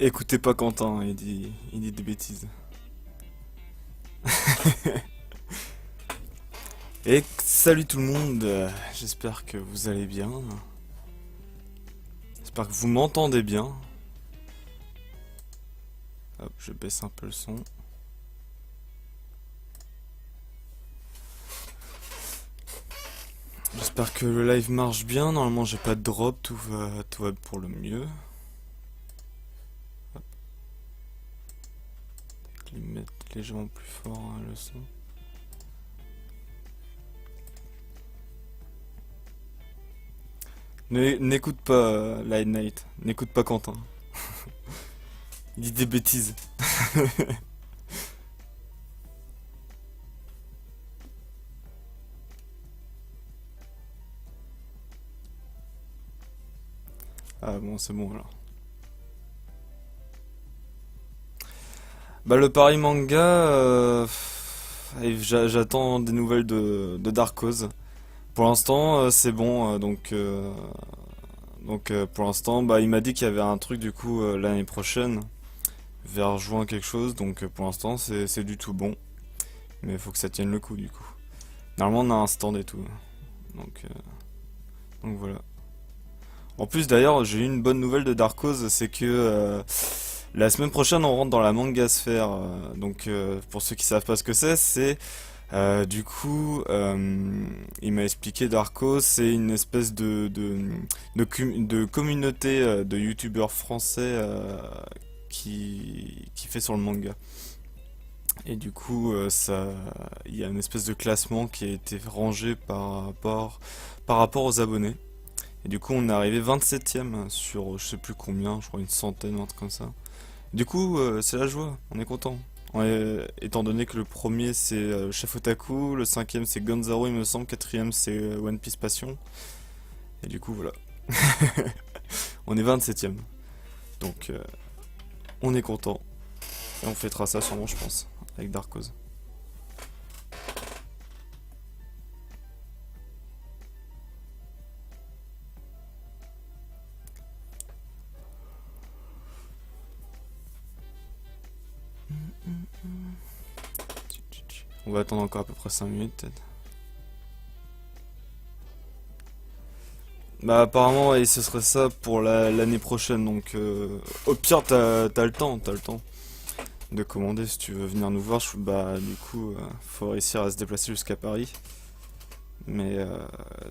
Écoutez pas Quentin, il dit des bêtises. Et salut tout le monde, j'espère que vous allez bien. J'espère que vous m'entendez bien. Hop, je baisse un peu le son. J'espère que le live marche bien. Normalement j'ai pas de drop, tout va pour le mieux. Hop. légèrement plus fort hein, le son. N'écoute pas Light Night, n'écoute pas Quentin. Il dit des bêtises. Ah bon, c'est bon alors. Bah le Paris Manga, j'attends des nouvelles de Dark Cause. Pour l'instant, c'est bon, pour l'instant, bah il m'a dit qu'il y avait un truc du coup l'année prochaine, vers juin quelque chose, donc pour l'instant c'est du tout bon, mais il faut que ça tienne le coup du coup. Normalement on a un stand et tout, donc, euh, donc voilà. En plus d'ailleurs, j'ai eu une bonne nouvelle de Dark Cause, c'est que la semaine prochaine on rentre dans la manga sphère, pour ceux qui savent pas ce que c'est du coup, il m'a expliqué Darko, c'est une espèce de communauté de youtubeurs français qui fait sur le manga. Et du coup, il y a une espèce de classement qui a été rangé par rapport aux abonnés. Et du coup, on est arrivé 27ème sur je sais plus combien, je crois une centaine, un truc comme ça. Du coup, c'est la joie, on est content. Ouais, étant donné que le premier c'est Chef Otaku, le cinquième c'est Gonzaro il me semble, quatrième c'est One Piece Passion, et du coup voilà. On est 27ème, donc on est content, et on fêtera ça sûrement je pense, avec Dark Cause. On va attendre encore à peu près 5 minutes peut-être. Bah apparemment ouais, ce serait ça pour l'année prochaine, donc au pire t'as le temps, de commander si tu veux venir nous voir. Bah du coup faut réussir à se déplacer jusqu'à Paris. Mais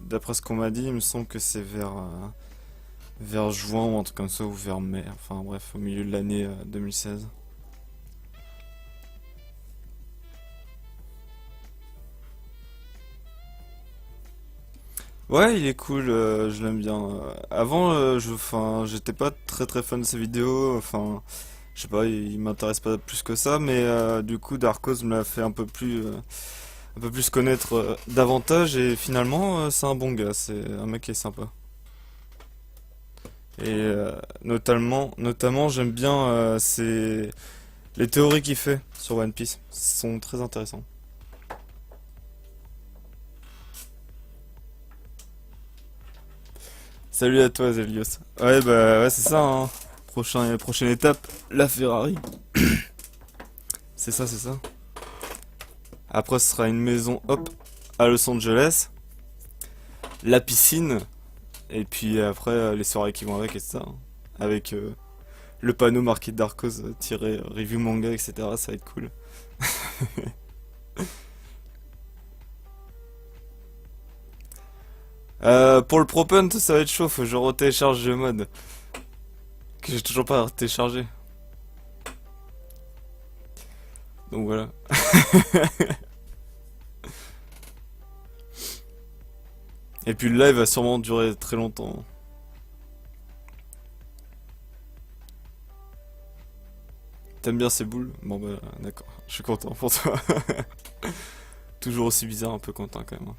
d'après ce qu'on m'a dit, il me semble que c'est vers juin ou un truc comme ça, ou vers mai, enfin bref, au milieu de l'année 2016. Ouais, il est cool, je l'aime bien. Avant, j'étais pas très fan de ses vidéos, enfin, je sais pas, il m'intéresse pas plus que ça, mais du coup, Darkos me l'a fait un peu plus connaître davantage, et finalement, c'est un bon gars, c'est un mec qui est sympa. Et notamment, j'aime bien les théories qu'il fait sur One Piece, sont très intéressants. Salut à toi, Zelios. Ouais, bah ouais, c'est ça, hein. Prochaine étape, la Ferrari. C'est ça. Après, ce sera une maison, hop, à Los Angeles, la piscine, et puis après, les soirées qui vont avec et tout ça, hein. Avec le panneau marqué Darkos, tiré review manga, etc. Ça va être cool. Pour le Propent, ça va être chaud, faut que je retélécharge le mode, que j'ai toujours pas téléchargé. Donc voilà. Et puis le live va sûrement durer très longtemps. T'aimes bien ces boules? Bon bah d'accord, je suis content pour toi. Toujours aussi bizarre un peu Quentin quand même, hein.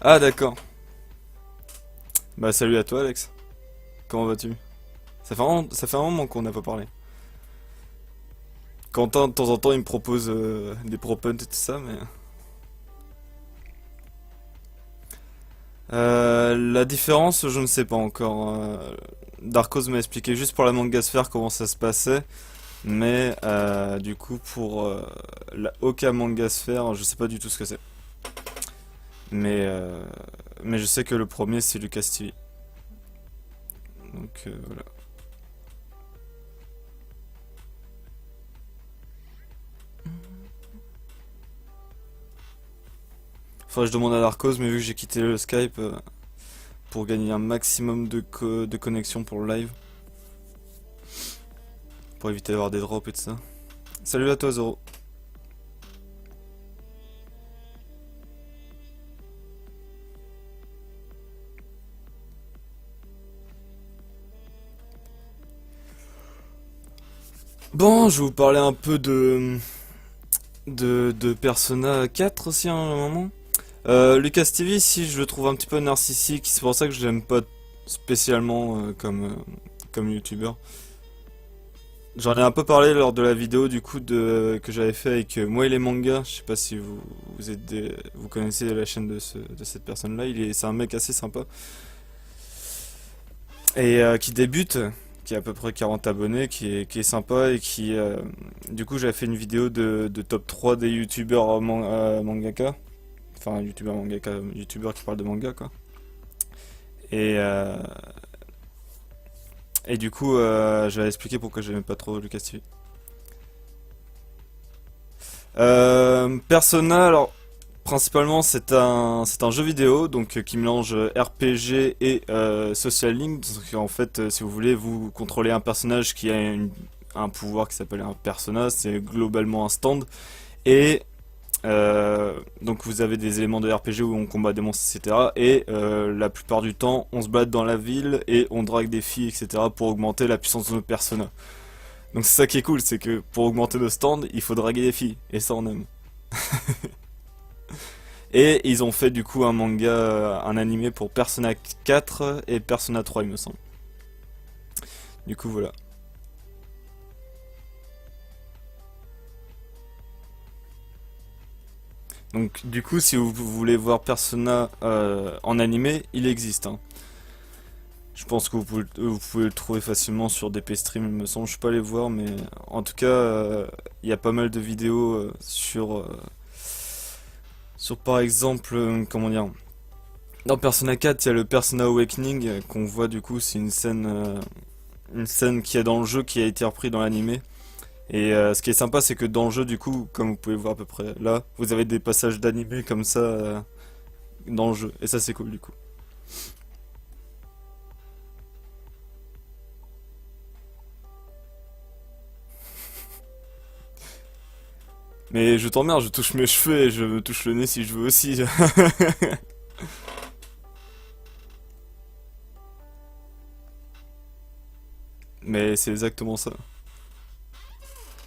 Ah d'accord. Bah salut à toi Alex. Comment vas-tu? Ça fait un moment qu'on n'a pas parlé. Quentin de temps en temps il me propose des propens et tout ça, mais... la différence, je ne sais pas encore. Darkos m'a expliqué juste pour la Mangasphère comment ça se passait. Mais du coup pour la Oka Mangasphère, je sais pas du tout ce que c'est. Mais, euh, mais je sais que le premier c'est Lucas TV. Donc voilà. Faudrait que je demande à Darkos, mais vu que j'ai quitté le Skype, pour gagner un maximum de connexion pour le live. Pour éviter d'avoir des drops et tout ça. Salut à toi Zoro. Bon, je vais vous parler un peu de Persona 4 aussi à un moment. Lucas TV, si je le trouve un petit peu narcissique, c'est pour ça que je l'aime pas spécialement comme youtubeur. J'en ai un peu parlé lors de la vidéo du coup que j'avais fait avec moi et les mangas. Je sais pas si vous connaissez la chaîne de cette personne-là. C'est un mec assez sympa et qui débute, qui a à peu près 40 abonnés, qui est sympa et du coup j'avais fait une vidéo de top 3 des youtubeurs mangaka. Enfin, youtubeur mangaka, youtubeur qui parle de manga quoi. Et, euh, et du coup, j'avais expliqué pourquoi j'aimais pas trop Lucas TV. Persona, alors principalement c'est un jeu vidéo donc qui mélange RPG et Social Link. Donc, en fait, si vous voulez, vous contrôlez un personnage qui a un pouvoir qui s'appelle un persona, c'est globalement un stand et donc vous avez des éléments de RPG où on combat des monstres, etc. Et la plupart du temps, on se balade dans la ville et on drague des filles, etc. pour augmenter la puissance de nos personnages. Donc c'est ça qui est cool, c'est que pour augmenter nos stands, il faut draguer des filles. Et ça on aime. Et ils ont fait du coup un manga, un animé pour Persona 4 et Persona 3 il me semble. Du coup voilà. Donc du coup si vous voulez voir Persona en animé, il existe. Hein. Je pense que vous pouvez le trouver facilement sur DP Stream, il me semble. Je suis pas allé voir, mais en tout cas, il y a pas mal de vidéos sur par exemple, comment dire, dans Persona 4, il y a le Persona Awakening qu'on voit du coup, c'est une scène qui est dans le jeu qui a été repris dans l'animé. Et ce qui est sympa, c'est que dans le jeu, du coup, comme vous pouvez voir à peu près là, vous avez des passages d'animé comme ça dans le jeu. Et ça, c'est cool du coup. Mais je t'emmerde, je touche mes cheveux et je me touche le nez si je veux aussi. Mais c'est exactement ça.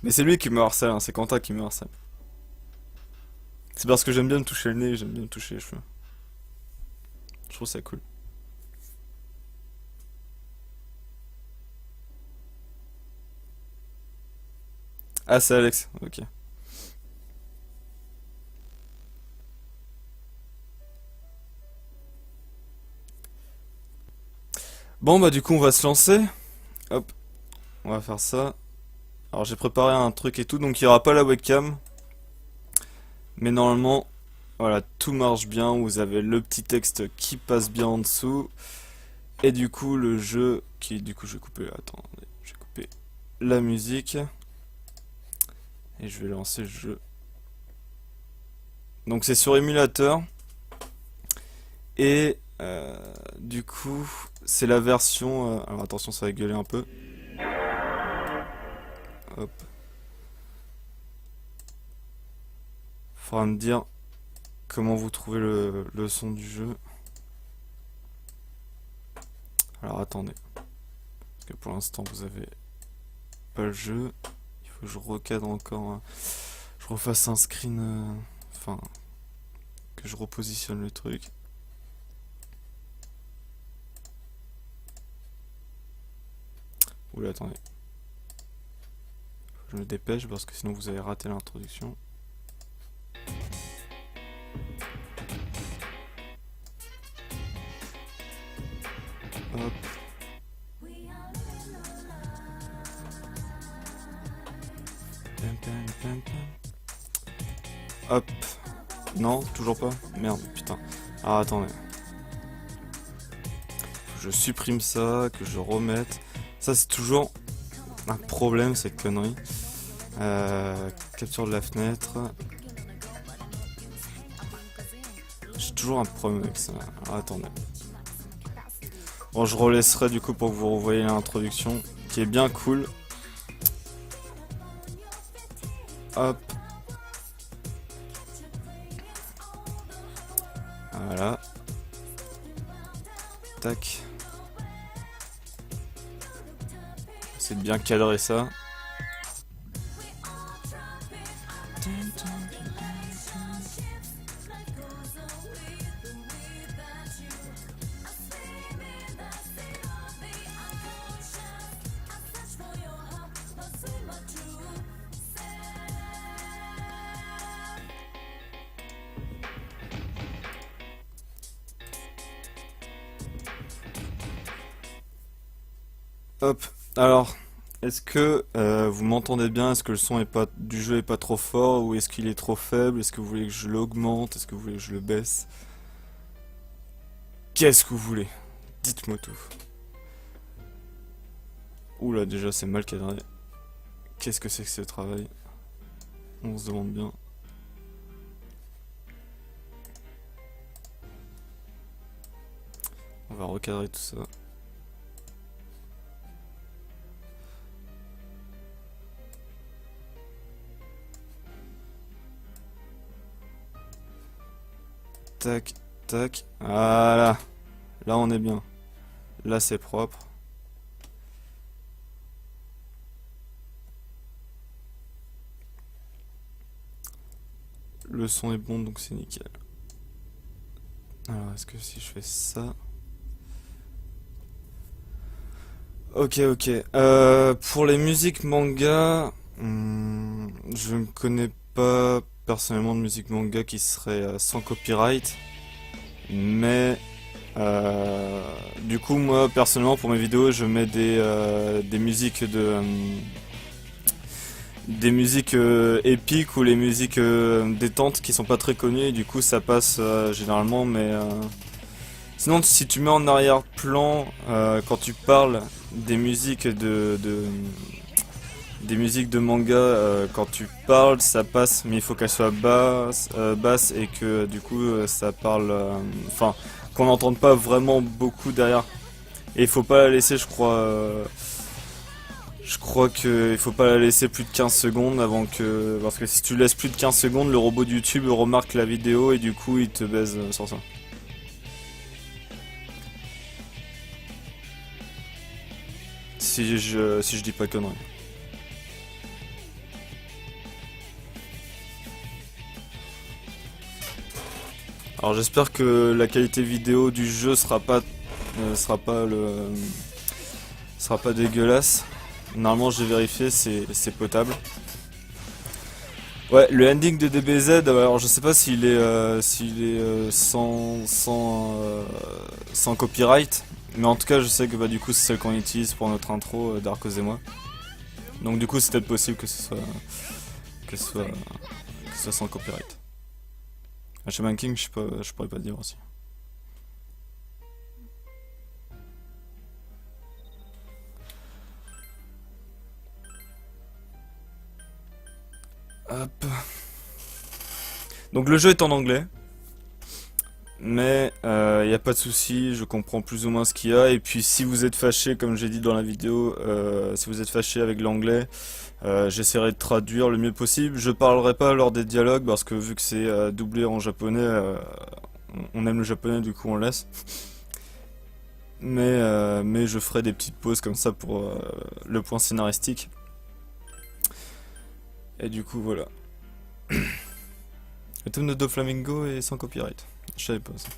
Mais c'est lui qui me harcèle, hein, c'est Quentin qui me harcèle. C'est parce que j'aime bien me toucher le nez et j'aime bien me toucher les cheveux. Je trouve ça cool. Ah, c'est Alex, ok. Bon, bah, du coup, on va se lancer. Hop, on va faire ça. Alors, j'ai préparé un truc et tout, donc il n'y aura pas la webcam. Mais normalement, voilà, tout marche bien. Vous avez le petit texte qui passe bien en dessous. Et du coup, le jeu qui, du coup, je vais couper. Attendez, je vais couper la musique. Et je vais lancer le jeu. Donc, c'est sur émulateur. Et du coup, c'est la version. Alors, attention, ça va gueuler un peu. Hop. Faudra me dire comment vous trouvez le son du jeu. Alors attendez. Parce que pour l'instant vous avez pas le jeu. Il faut que je recadre encore. Je refasse un screen. Enfin. Que je repositionne le truc. Oula, attendez. Je me dépêche parce que sinon vous avez raté l'introduction. Hop. Hop. Non, toujours pas. Merde, putain. Ah, attendez. Faut que je supprime ça, que je remette. Ça, c'est toujours un problème, cette connerie. Capture de la fenêtre. J'ai toujours un problème avec ça. Alors, attendez. Bon, je relaisserai du coup pour que vous revoyez l'introduction, qui est bien cool. Hop. Voilà. Tac. C'est de bien cadrer ça. Hop. Alors, est-ce que vous m'entendez bien? Est-ce que le son du jeu est pas trop fort ou est-ce qu'il est trop faible? Est-ce que vous voulez que je l'augmente? Est-ce que vous voulez que je le baisse? Qu'est-ce que vous voulez? Dites-moi tout. Oula, déjà c'est mal cadré. Qu'est-ce que c'est que ce travail? On se demande bien. On va recadrer tout ça. Tac, tac. Voilà. Là on est bien. Là c'est propre. Le son est bon donc c'est nickel. Alors est-ce que si je fais ça... Ok, ok. Pour les musiques manga, je ne connais pas personnellement de musique manga qui serait sans copyright. Mais du coup moi personnellement pour mes vidéos je mets des musiques des musiques épiques ou les musiques détentes qui sont pas très connues et du coup ça passe généralement mais sinon si tu mets en arrière-plan quand tu parles des musiques des musiques de manga quand tu parles ça passe mais il faut qu'elles soient basses et que du coup ça parle enfin qu'on n'entende pas vraiment beaucoup derrière et il faut pas la laisser je crois que il faut pas la laisser plus de 15 secondes avant que parce que si tu laisses plus de 15 secondes le robot de YouTube remarque la vidéo et du coup il te baise sur ça. Si je dis pas conneries. Alors j'espère que la qualité vidéo du jeu sera pas dégueulasse. Normalement j'ai vérifié, c'est potable. Ouais, le ending de DBZ, alors je sais pas s'il est sans copyright, mais en tout cas je sais que bah du coup c'est celle qu'on utilise pour notre intro Darkos et moi. Donc du coup c'est peut-être possible que ce soit que ce soit sans copyright. Shaman King, je pourrais pas le dire aussi. Hop. Donc le jeu est en anglais, mais il n'y a pas de souci, je comprends plus ou moins ce qu'il y a. Et puis si vous êtes fâché, comme j'ai dit dans la vidéo, si vous êtes fâché avec l'anglais, j'essaierai de traduire le mieux possible. Je parlerai pas lors des dialogues parce que vu que c'est doublé en japonais, on aime le japonais, du coup on le laisse. Mais je ferai des petites pauses comme ça pour le point scénaristique. Et du coup voilà. Le thème de Doflamingo est sans copyright. Je savais pas ça.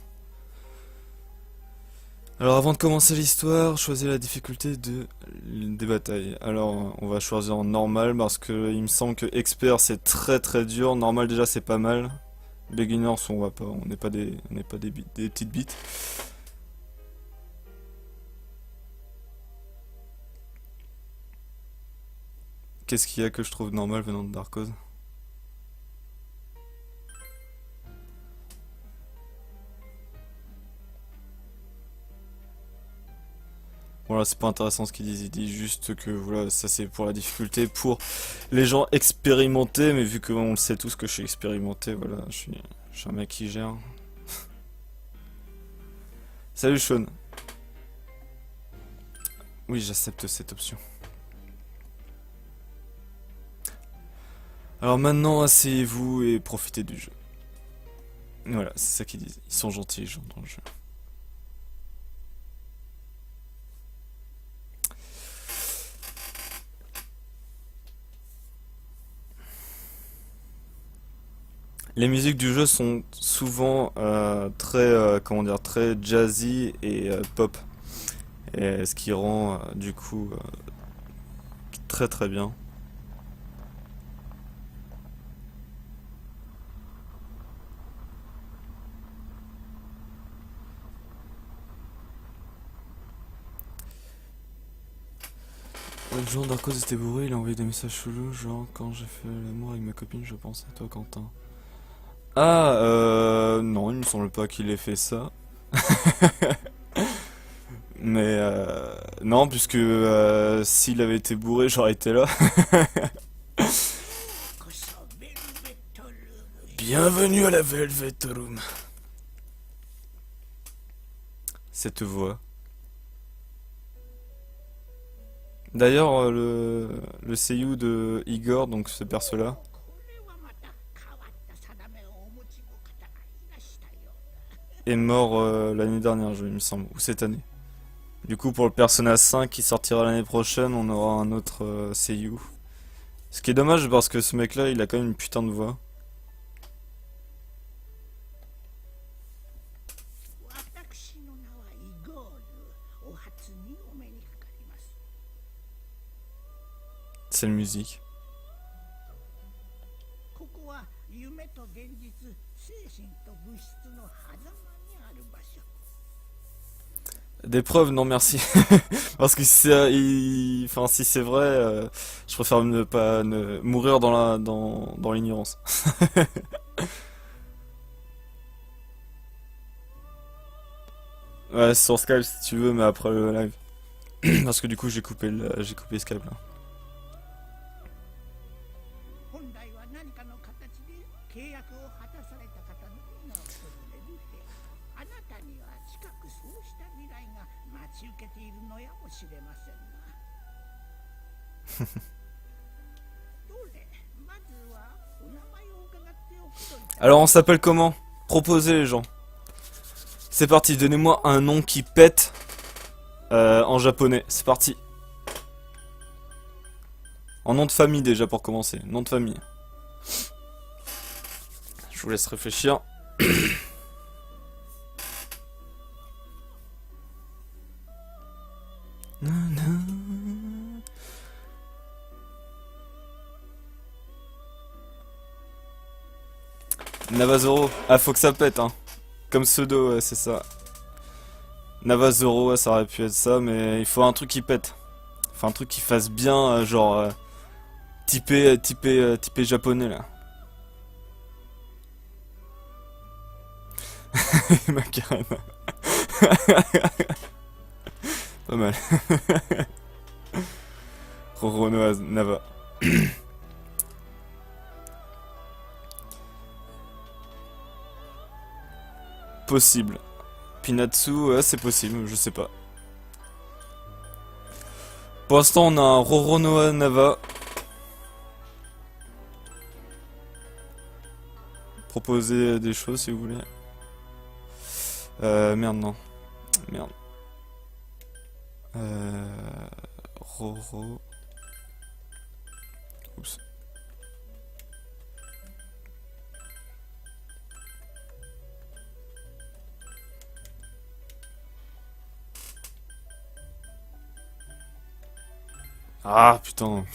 Alors avant de commencer l'histoire, choisis la difficulté des batailles. Alors on va choisir en normal parce que il me semble que expert c'est très très dur. Normal déjà c'est pas mal. Beginners on n'est pas des petites bites. Qu'est-ce qu'il y a que je trouve normal venant de Darkos? Voilà, c'est pas intéressant ce qu'ils disent, ils disent juste que voilà, ça c'est pour la difficulté, pour les gens expérimentés, mais vu qu'on le sait tous que je suis expérimenté, voilà, je suis un mec qui gère. Salut Sean. Oui, j'accepte cette option. Alors maintenant, asseyez-vous et profitez du jeu. Voilà, c'est ça qu'ils disent. Ils sont gentils, les gens, dans le jeu. Les musiques du jeu sont souvent très, comment dire, très jazzy et pop. Et ce qui rend, du coup, très très bien. Le jour Darkos était bourré, il a envoyé des messages chelous, genre quand j'ai fait l'amour avec ma copine, je pense à toi, Quentin. Ah, non, il me semble pas qu'il ait fait ça. Mais non, puisque s'il avait été bourré, j'aurais été là. Bienvenue à la Velvet Room. Cette voix. D'ailleurs, le seiyuu de Igor, donc ce perso-là, est mort l'année dernière, il me semble, ou cette année. Du coup, pour le Persona 5 qui sortira l'année prochaine, on aura un autre seiyuu. Ce qui est dommage parce que ce mec-là, il a quand même une putain de voix. C'est la musique. Des preuves, non merci. Parce que si, enfin, si c'est vrai, je préfère ne pas mourir dans l'ignorance. Ouais, sur Skype si tu veux, mais après le live. Parce que du coup, j'ai coupé Skype là. Alors, on s'appelle comment? Proposez les gens. C'est parti, donnez-moi un nom qui pète en japonais. C'est parti. En nom de famille déjà pour commencer. Nom de famille. Je vous laisse réfléchir. Navazoro. Ah, faut que ça pète, hein. Comme pseudo, ouais, c'est ça. Navazoro, ouais, ça aurait pu être ça, mais il faut un truc qui pète. Enfin, un truc qui fasse bien, genre, typé japonais, là. Macarena. Pas mal. Roronoa Nava. Possible. Pinatsu, ouais, c'est possible, je sais pas. Pour l'instant, on a un Roronoa Nava. Proposez des choses si vous voulez. Merde, non. Merde. Roro. Oups. Ah, putain.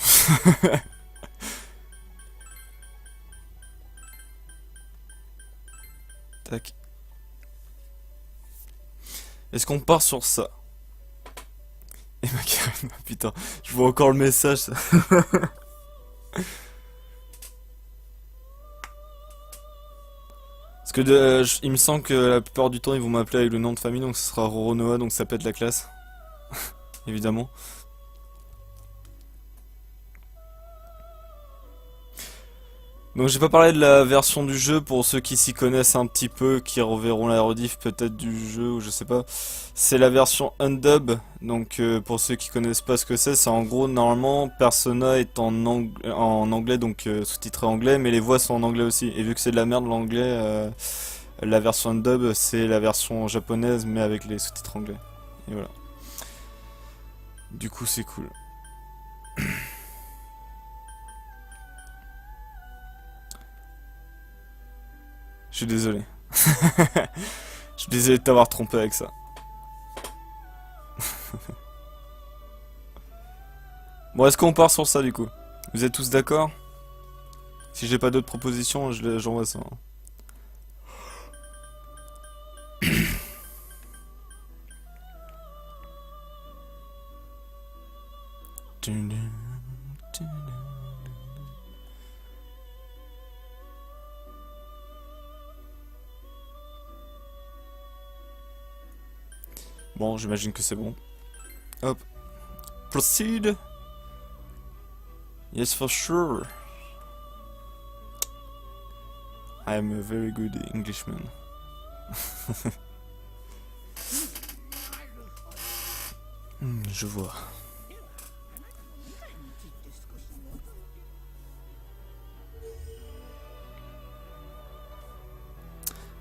Tac. Est-ce qu'on part sur ça? Et Macarena, putain. Je vois encore le message, ça. Parce que il me semble que la plupart du temps ils vont m'appeler avec le nom de famille, donc ce sera Roronoa, donc ça pète la classe. Évidemment. Donc j'ai pas parlé de la version du jeu pour ceux qui s'y connaissent un petit peu, qui reverront la rediff peut-être du jeu ou je sais pas. C'est la version undub. Donc pour ceux qui connaissent pas ce que c'est en gros normalement Persona est en anglais donc sous-titré anglais, mais les voix sont en anglais aussi. Et vu que c'est de la merde l'anglais, la version undub c'est la version japonaise mais avec les sous-titres anglais. Et voilà. Du coup c'est cool. Je suis désolé. Je suis désolé de t'avoir trompé avec ça. Bon, est-ce qu'on part sur ça du coup? Vous êtes tous d'accord? Si j'ai pas d'autres propositions, j'envoie ça. Bon, j'imagine que c'est bon. Hop. Proceed. Yes, for sure. I am a very good Englishman. Je vois.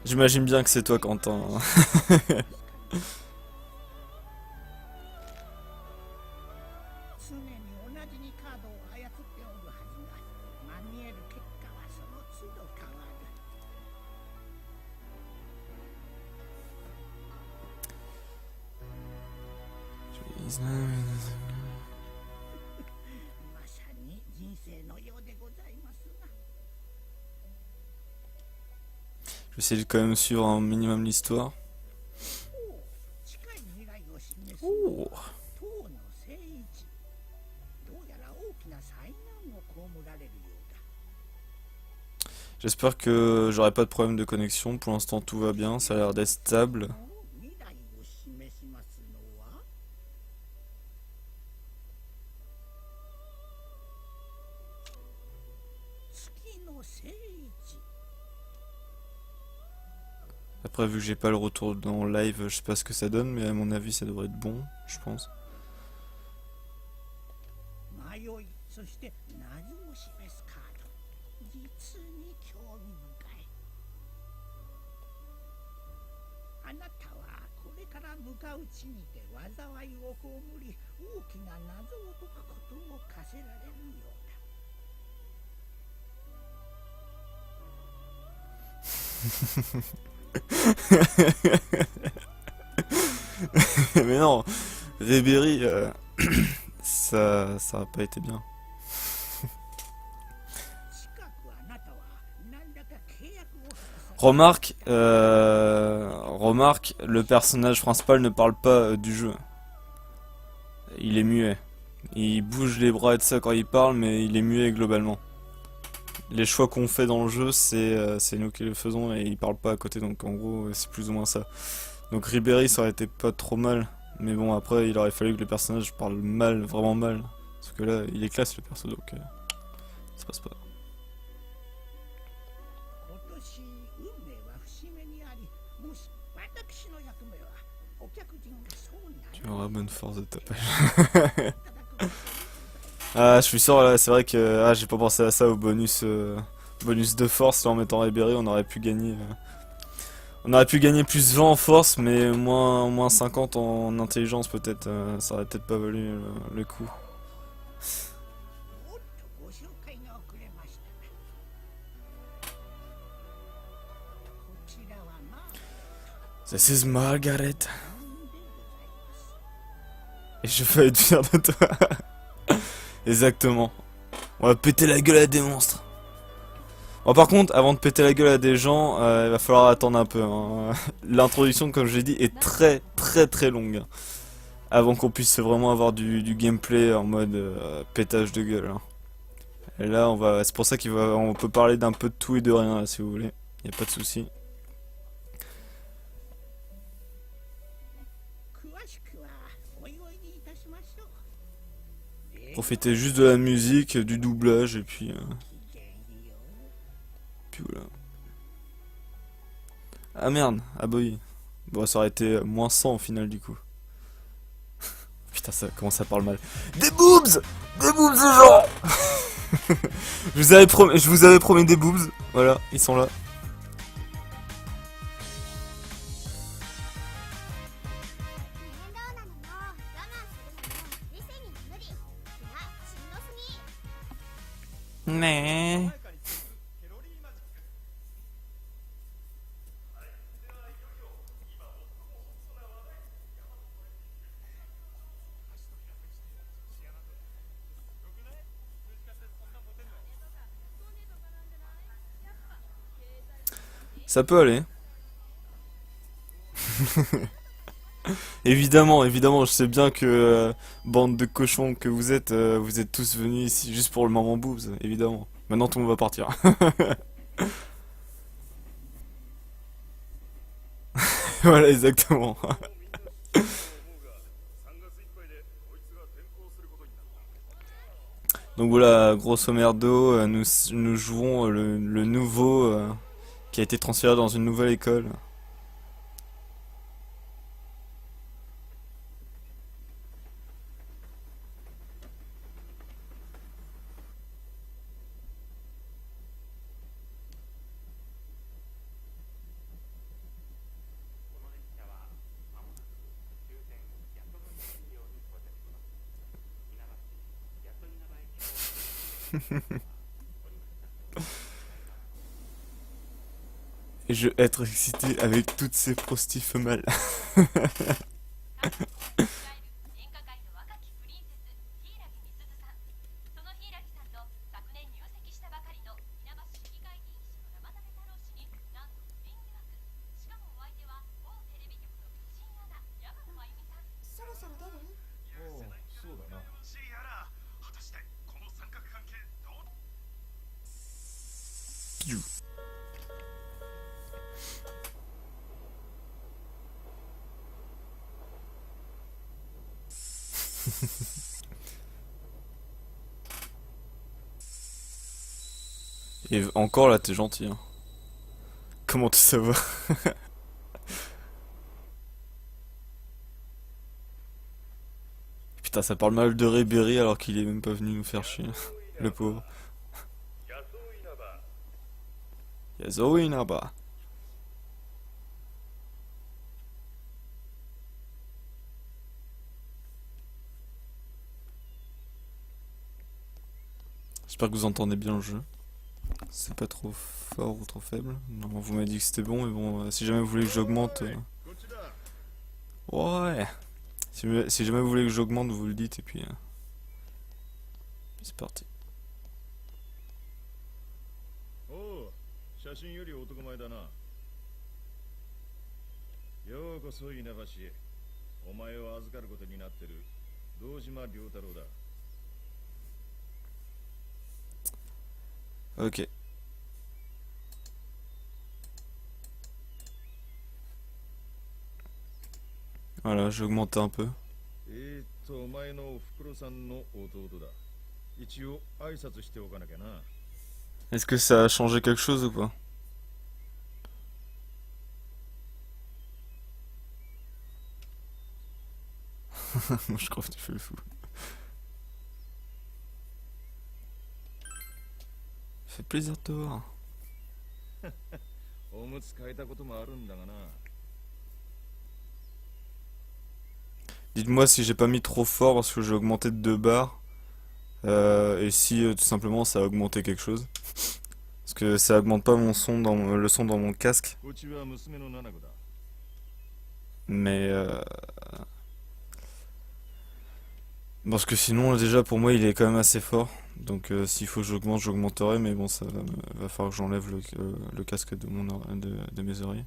J'imagine bien que c'est toi, Quentin. 常に同じにカードを操っておるはずが、見える結果はその都度変わる。まさに人生のようでございますな。Je vais essayer de quand même suivre un minimum l'histoire. 近い未来を示す Oh. 塔の聖一。どうやら大きな災難を被られるようだ。 J'espère que j'aurai pas de problème de connexion. Pour l'instant, tout va bien. Ça a l'air d'être stable. 未来を示しますのは月の聖一。 Après, vu que j'ai pas le retour dans live, je sais pas ce que ça donne, mais à mon avis, ça devrait être bon, je pense. 迷い、そして謎を示すカード。実に興味深い。あなたはこれから向かう地にて災いを被り、大きな謎を解くことを課せられるようだ。 Mais non, Ribéry, ça a pas été bien. 近くあなたは何らか契約をさせ Remarque, le personnage principal ne parle pas du jeu. Il est muet. Il bouge les bras et tout ça quand il parle, mais il est muet globalement. Les choix qu'on fait dans le jeu, c'est nous qui le faisons et il parle pas à côté, donc en gros, c'est plus ou moins ça. Donc Ribéry, ça aurait été pas trop mal, mais bon, après, il aurait fallu que le personnage parle mal, vraiment mal. Parce que là, il est classe le perso, donc ça passe pas. 今年運命は節目にあり、もし私の役目はお客人がそうな Tu ら auras bonne force de ta page. いただくことで Ah, je suis sûr, là, c'est vrai que j'ai pas pensé à ça au bonus, bonus de force, là, en mettant Ribéry, on aurait pu gagner. On aurait pu gagner plus 20 en force, mais moins 50 en intelligence, peut-être. Ça aurait peut-être pas valu le coup. おっとご紹介が遅れましたな。こちらはまあ This is Margaret. でございます。 Et je vais être fier de toi. Exactement. On va péter la gueule à des monstres. Bon, par contre, avant de péter la gueule à des gens, il va falloir attendre un peu. Hein. L'introduction, comme je l'ai dit, est très longue. Avant qu'on puisse vraiment avoir du gameplay en mode pétage de gueule. Hein. Et là, c'est pour ça on peut parler d'un peu de tout et de rien, là, si vous voulez. Y a pas de souci. 詳しくはおいおいにいたしましょう。 Profitez juste de la musique, du doublage, et puis... きげんよう。tout là. Ah merde, ah bah oui. Bon, ça aurait été moins 100 au final du coup. Putain, ça commence à parler mal. Des boobs! Des boobs, ces gens! Je vous avais promis des boobs. Voilà, ils sont là. Mais... Ça peut aller. Évidemment, évidemment, je sais bien que bande de cochons que vous êtes tous venus ici juste pour le moment boobs, évidemment. Maintenant tout le monde va partir. Voilà, exactement. Donc voilà, grosso merdo, nous jouons le nouveau qui a été transféré dans une nouvelle école. Et je vais être excité avec toutes ces prostis femelles. Et encore là, t'es gentil. Hein. Comment tu savoir? Putain, ça parle mal de Ribéry alors qu'il est même pas venu nous faire chier. Le pauvre. Yasoi Inaba. J'espère que vous entendez bien le jeu. C'est pas trop fort ou trop faible. Non, vous m'avez dit que c'était bon, mais bon, si jamais vous voulez que j'augmente... Ouais. Si jamais vous voulez que j'augmente, vous le dites et puis c'est parti. おう、写真より男前だな。ようこそ稲葉市へ。お前を預かることになってる堂島良太郎だ。Ok. Voilà, j'ai augmenté un peu. お前のおふくろさんの弟だ。一応挨拶しておかなきゃな。Est-ce que ça a changé quelque chose ou pas? Moi je crois que tu fais le fou. Fait plaisir de te voir. おむつ変えたこともあるんだがな。Dites-moi si j'ai pas mis trop fort parce que j'ai augmenté de 2 barres. Et si tout simplement ça a augmenté quelque chose. Parce que ça augmente pas mon son le son dans mon casque. こっちは娘の七子だ。Mais parce que sinon déjà pour moi il est quand même assez fort. Donc s'il faut que j'augmente, j'augmenterai. Mais bon ça va falloir que j'enlève le casque de, de mes oreilles.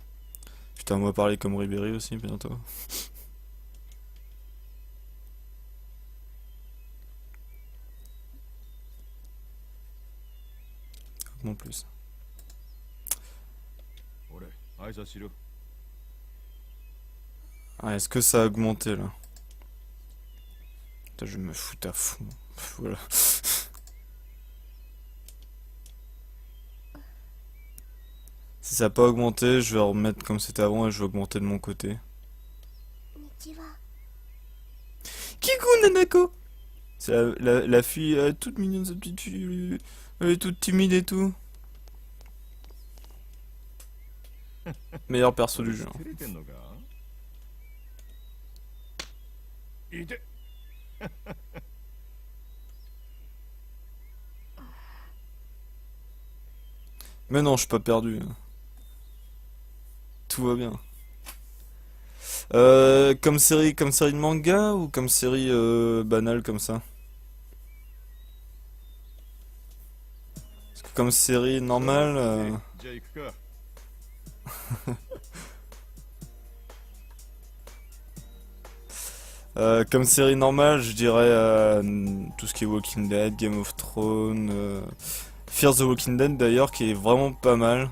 Putain, on va parler comme Ribéry aussi bientôt. Non plus. 俺、挨拶しろ。Ah, est-ce que ça a augmenté là? Putain, je me fous à fond. Voilà. Si ça n'a pas augmenté, je vais remettre comme c'était avant et je vais augmenter de mon côté. 道は Kiku Nanako! C'est la fille toute mignonne, cette petite fille. Elle est toute timide et tout. Meilleur perso du jeu. 照れてんのかいて Mais non, je suis pas perdu. Tout va bien. Comme série de manga ou comme série banale comme ça? Parce que comme série normale, じゃあ行くか comme série normale, je dirais tout ce qui est Walking Dead, Game of Thrones, Fear the Walking Dead d'ailleurs, qui est vraiment pas mal.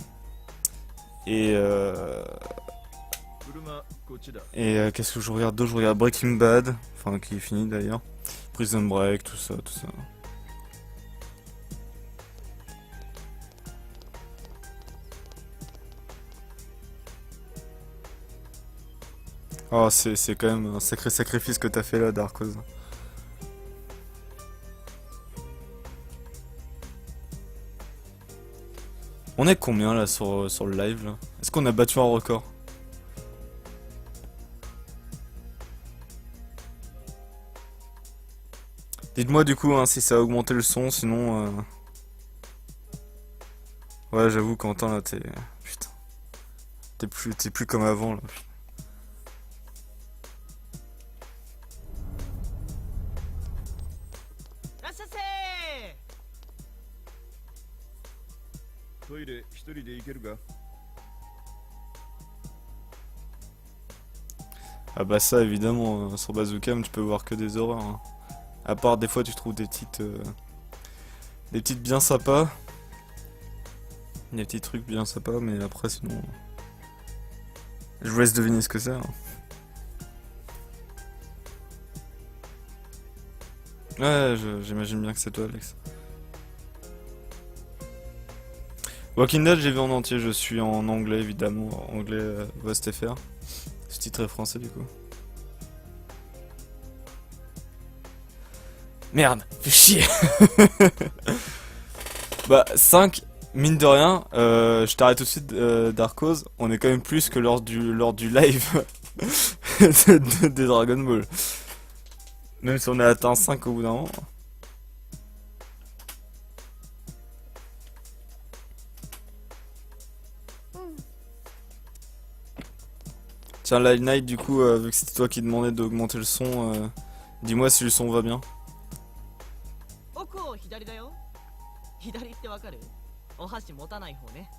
Et 車こっちだ qu'est-ce que je regarde d'autre? Je regarde Breaking Bad, enfin qui est fini d'ailleurs. Prison Break, tout ça, tout ça. Oh, c'est quand même un sacré sacrifice que t'as fait là, Darkos. On est combien là sur le live là? Est-ce qu'on a battu un record? Dites-moi du coup hein, si ça a augmenté le son, sinon... Ouais, j'avoue, Quentin, là, t'es... Putain. T'es plus comme avant, là. いらっしゃいませトイレ一人で行けるか Ah bah ça, évidemment, sur Bazooka, tu peux voir que des horreurs. Hein. À part, des fois, tu trouves des petites bien sympas. Des petits trucs bien sympas, mais après, sinon... Je vous laisse deviner ce que c'est. Hein. Ouais, j'imagine bien que c'est toi, Alex. Walking Dead, j'ai vu en entier, je suis en anglais, évidemment. Anglais VostFR. Sous-titré français, du coup. Merde, fais chier. Bah, 5, mine de rien, je t'arrête tout de suite, Darkos. On est quand même plus que lors du live des Dragon Ball. Même si on a atteint 5 au bout d'un moment. Tiens, Live Night, du coup, vu que c'était toi qui demandais d'augmenter le son, dis-moi si le son va bien. 奥を左だよ。左ってわかる？お箸持たない方ね。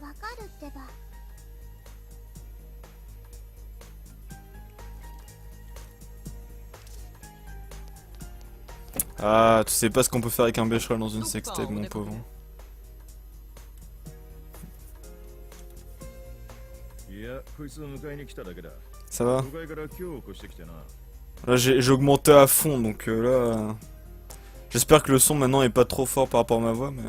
わかるってば Ah, tu sais pas ce qu'on peut faire avec un bécherel dans une sextape, mon pauvre. いやこいつを迎えに来ただけだ Ça va? 都会から今日起こしてきてな Là, j'ai augmenté à fond, donc là... J'espère que le son maintenant est pas trop fort par rapport à ma voix, mais...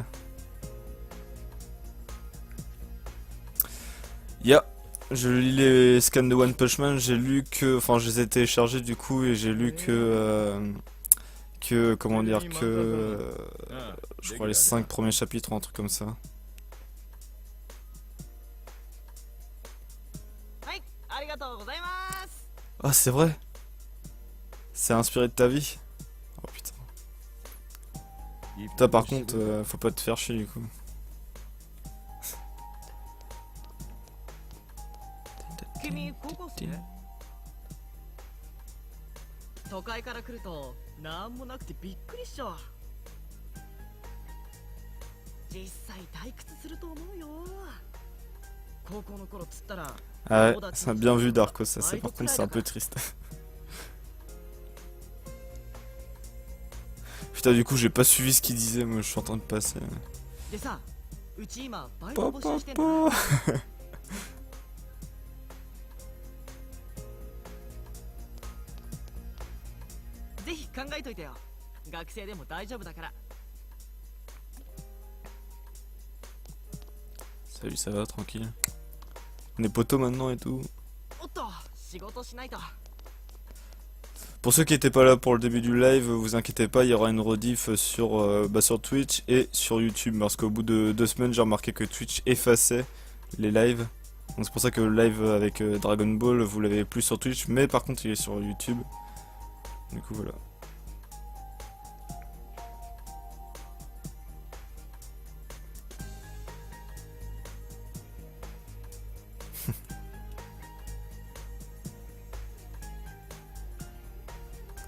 Je lis les scans de One Punch Man, j'ai lu que... Enfin, je les ai téléchargés du coup, et j'ai lu que... Comment dire, que... Je crois les 5 premiers chapitres ou un truc comme ça. はい、ありがとうございます。 Ah, c'est vrai? C'est inspiré de ta vie? Oh putain. Toi par contre, faut pas te faire chier du coup. 君高校生？都会から来るとなんもなくてびっくりしちゃう。実際退屈すると思うよ。高校の頃つったら Ah ouais, ça a bien vu Darko, ça c'est par contre c'est un peu triste. Putain du coup j'ai pas suivi ce qu'il disait, moi je suis en train de passer. でさ、うち今バイト Pa, 募 pa, 集してんだ。 pa. ぜひ考えといてよ。学生でも大丈夫だから。Salut, ça va, tranquille. On est potos maintenant et tout. おっと仕事しないと。 Pour ceux qui étaient pas là pour le début du live, vous inquiétez pas, il y aura une rediff sur Twitch et sur YouTube. Parce qu'au bout de 2 semaines, j'ai remarqué que Twitch effaçait les lives. Donc c'est pour ça que le live avec Dragon Ball, vous l'avez plus sur Twitch, mais par contre il est sur YouTube. Du coup voilà.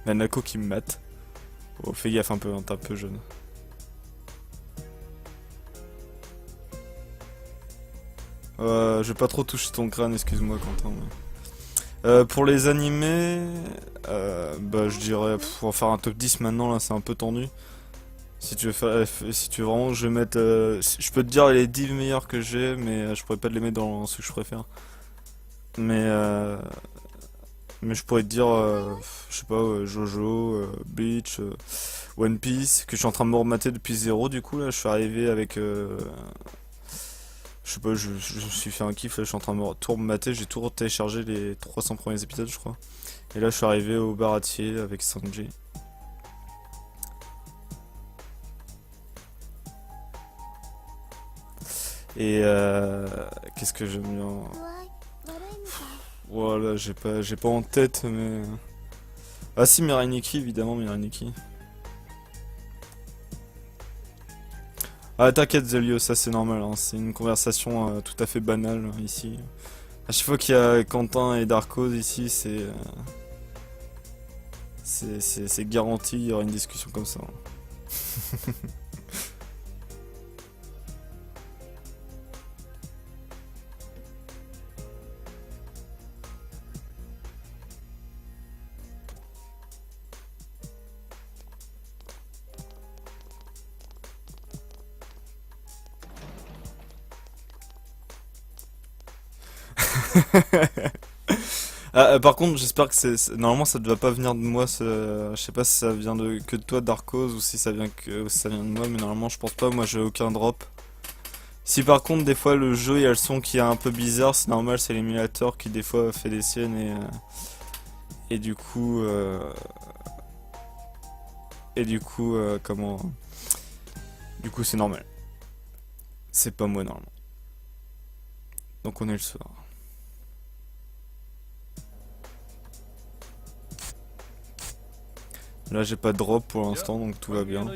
La Nako qui me mate. Oh, fais gaffe un peu, hein, t'es un peu jeune. Je vais pas trop toucher ton crâne, excuse-moi Quentin. Pour les animés, bah je dirais, on va faire un top 10 maintenant, là c'est un peu tendu. Si tu veux faire, si tu veux vraiment, je vais mettre, je peux te dire les 10 meilleurs que j'ai, mais je pourrais pas te les mettre dans ceux que je préfère. Mais je pourrais te dire, je sais pas, Jojo, Bleach, One Piece, que je suis en train de me remater depuis 0 du coup là, je suis arrivé avec, je sais pas, je me suis fait un kiff là, je suis en train de me tout remater, j'ai tout téléchargé les 300 premiers épisodes je crois. Et là je suis arrivé au Baratier avec Sanji. Et qu'est-ce que j'aime bien? 具合悪いみたい。 Voilà, j'ai pas en tête, mais... Ah si, Mirai Nikki, évidemment, Mirai Nikki. Ah t'inquiète Zelio, ça c'est normal, hein. C'est une conversation tout à fait banale, ici. À chaque fois qu'il y a Quentin et Darkos ici, c'est garanti, il y aura une discussion comme ça. Par contre, j'espère que normalement ça ne va pas venir de moi. Je sais pas si ça vient que de toi, Darkos, ou si ça vient ou si ça vient de moi, mais normalement je pense pas. Moi, j'ai aucun drop. Si par contre des fois le jeu il y a le son qui est un peu bizarre, c'est normal, c'est l'émulateur qui des fois fait des siennes et du coup comment du coup c'est normal. C'est pas moi normalement. Donc on est le soir. Là j'ai pas de drop pour l'instant donc tout va bien.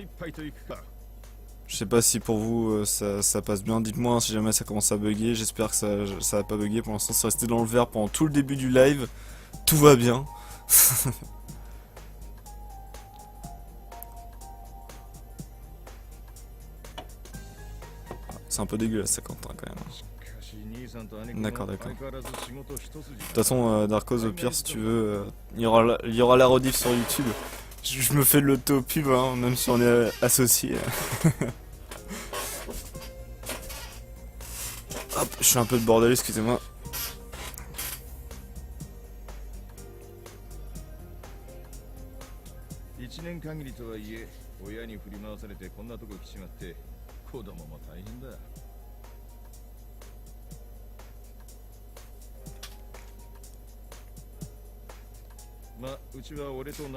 Je sais pas si pour vous ça passe bien, dites-moi hein, si jamais ça commence à bugger, j'espère que ça va pas bugger, pour l'instant c'est resté dans le vert pendant tout le début du live, tout va bien. C'est un peu dégueulasse ça Quentin quand même. D'accord, d'accord. De toute façon Darkos au pire si tu veux, il y aura la rediff sur YouTube. Je me fais de l'auto-pub, hein, même si on est associés. Hop, je suis un peu de bordel, excusez-moi.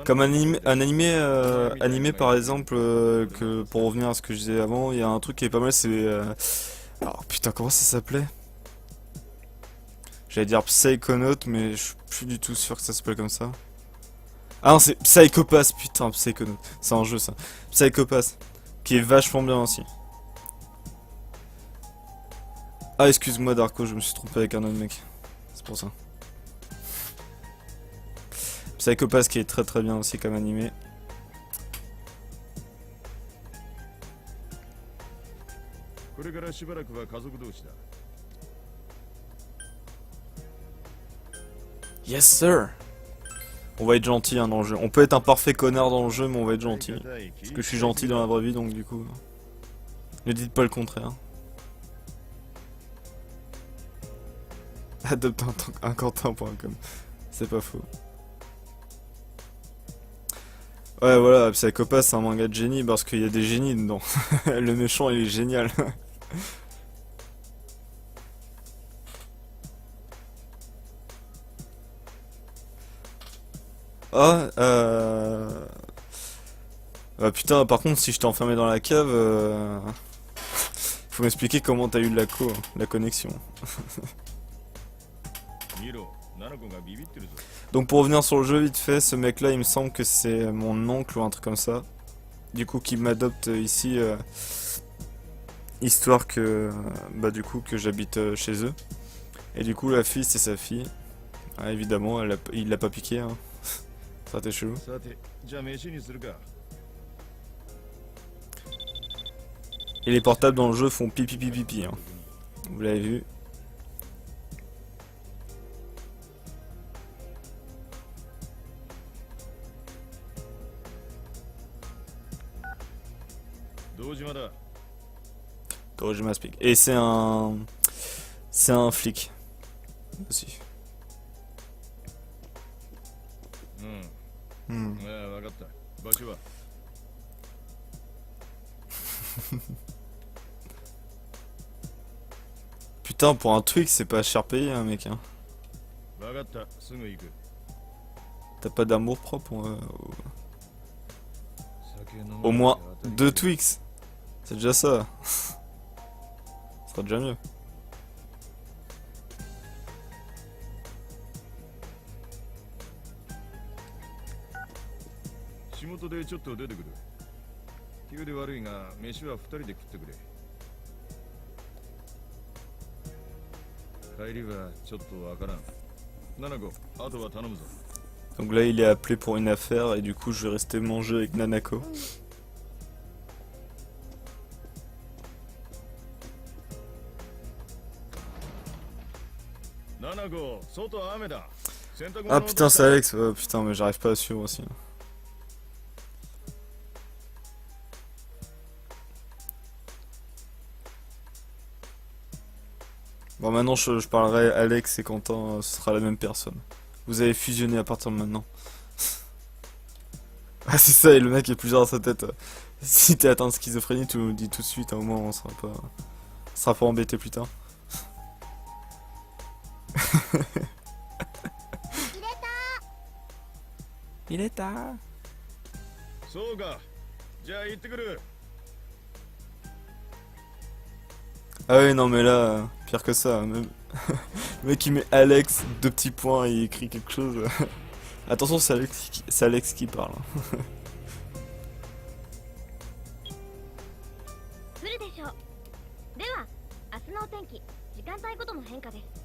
Comme animé par exemple, que pour revenir à ce que je disais avant, il y a un truc qui est pas mal, c'est... Alors putain, comment ça s'appelait? J'allais dire Psychonaut, mais je suis plus du tout sûr que ça s'appelle comme ça. Ah non, c'est Psychopass, putain, Psychonaut. C'est un jeu ça. Psychopass, qui est vachement bien aussi. Ah, excuse-moi Darko, je me suis trompé avec un autre mec. C'est pour ça. Psychopass qui est très très bien aussi comme animé. Yes sir. On va être gentil hein, dans le jeu. On peut être un parfait connard dans le jeu, mais on va être gentil. Parce que je suis gentil dans la vraie vie, donc du coup... Ne dites pas le contraire. Adopte un Quentin.com. C'est pas faux. Ouais voilà, Psychopass c'est un manga de génie parce qu'il y a des génies dedans. Le méchant il est génial. Ah, ah, putain, par contre, si je t'ai enfermé dans la cave, faut m'expliquer comment t'as eu la connexion. 見ろ、ナナコがビビってるぞ。 Donc pour revenir sur le jeu vite fait, ce mec là il me semble que c'est mon oncle ou un truc comme ça. Du coup qui m'adopte ici, histoire que bah du coup que j'habite chez eux. Et du coup la fille c'est sa fille. Ah, évidemment il l'a pas piqué hein. Ça t'es chelou. さて、じゃあ飯にするか。 Et les portables dans le jeu font pipi pipi pipi hein. Vous l'avez vu. 堂島だ。 Je m'explique. Et c'est un flic aussi. うん。 Hmm. ああ、わかった。場所は Putain pour un Twix c'est pas cher payé hein mec hein. わかった。すぐ行く。 T'as pas d'amour propre酒飲む au moins 2 Twix. C'est déjà ça. Ce sera déjà mieux. 仕事でちょっと出てくる。急で悪いが、飯は二人で食ってくれ。帰りはちょっとわからん。ナナコ、あとは頼むぞ。 Donc là il est appelé pour une affaire et du coup je vais rester manger avec Nanako. Nanako, 外雨だ。洗濯物 Ah putain c'est Alex, oh, putain mais j'arrive pas à suivre aussi. Bon maintenant je parlerai Alex et Quentin, ce sera la même personne. Vous avez fusionné à partir de maintenant. Ah c'est ça et le mec est plusieurs dans sa tête. Si t'es atteint de schizophrénie tu nous le dis tout de suite, au moins on sera pas embêté plus tard. Il est tard. そうか。じゃあ行ってくる。 Ah oui non mais là, pire que ça, même... le mec il met Alex, 2 petits points et il écrit quelque chose. Attention c'est Alex qui parle. 来るでしょう。では明日のお天気、時間帯ごとの変化です。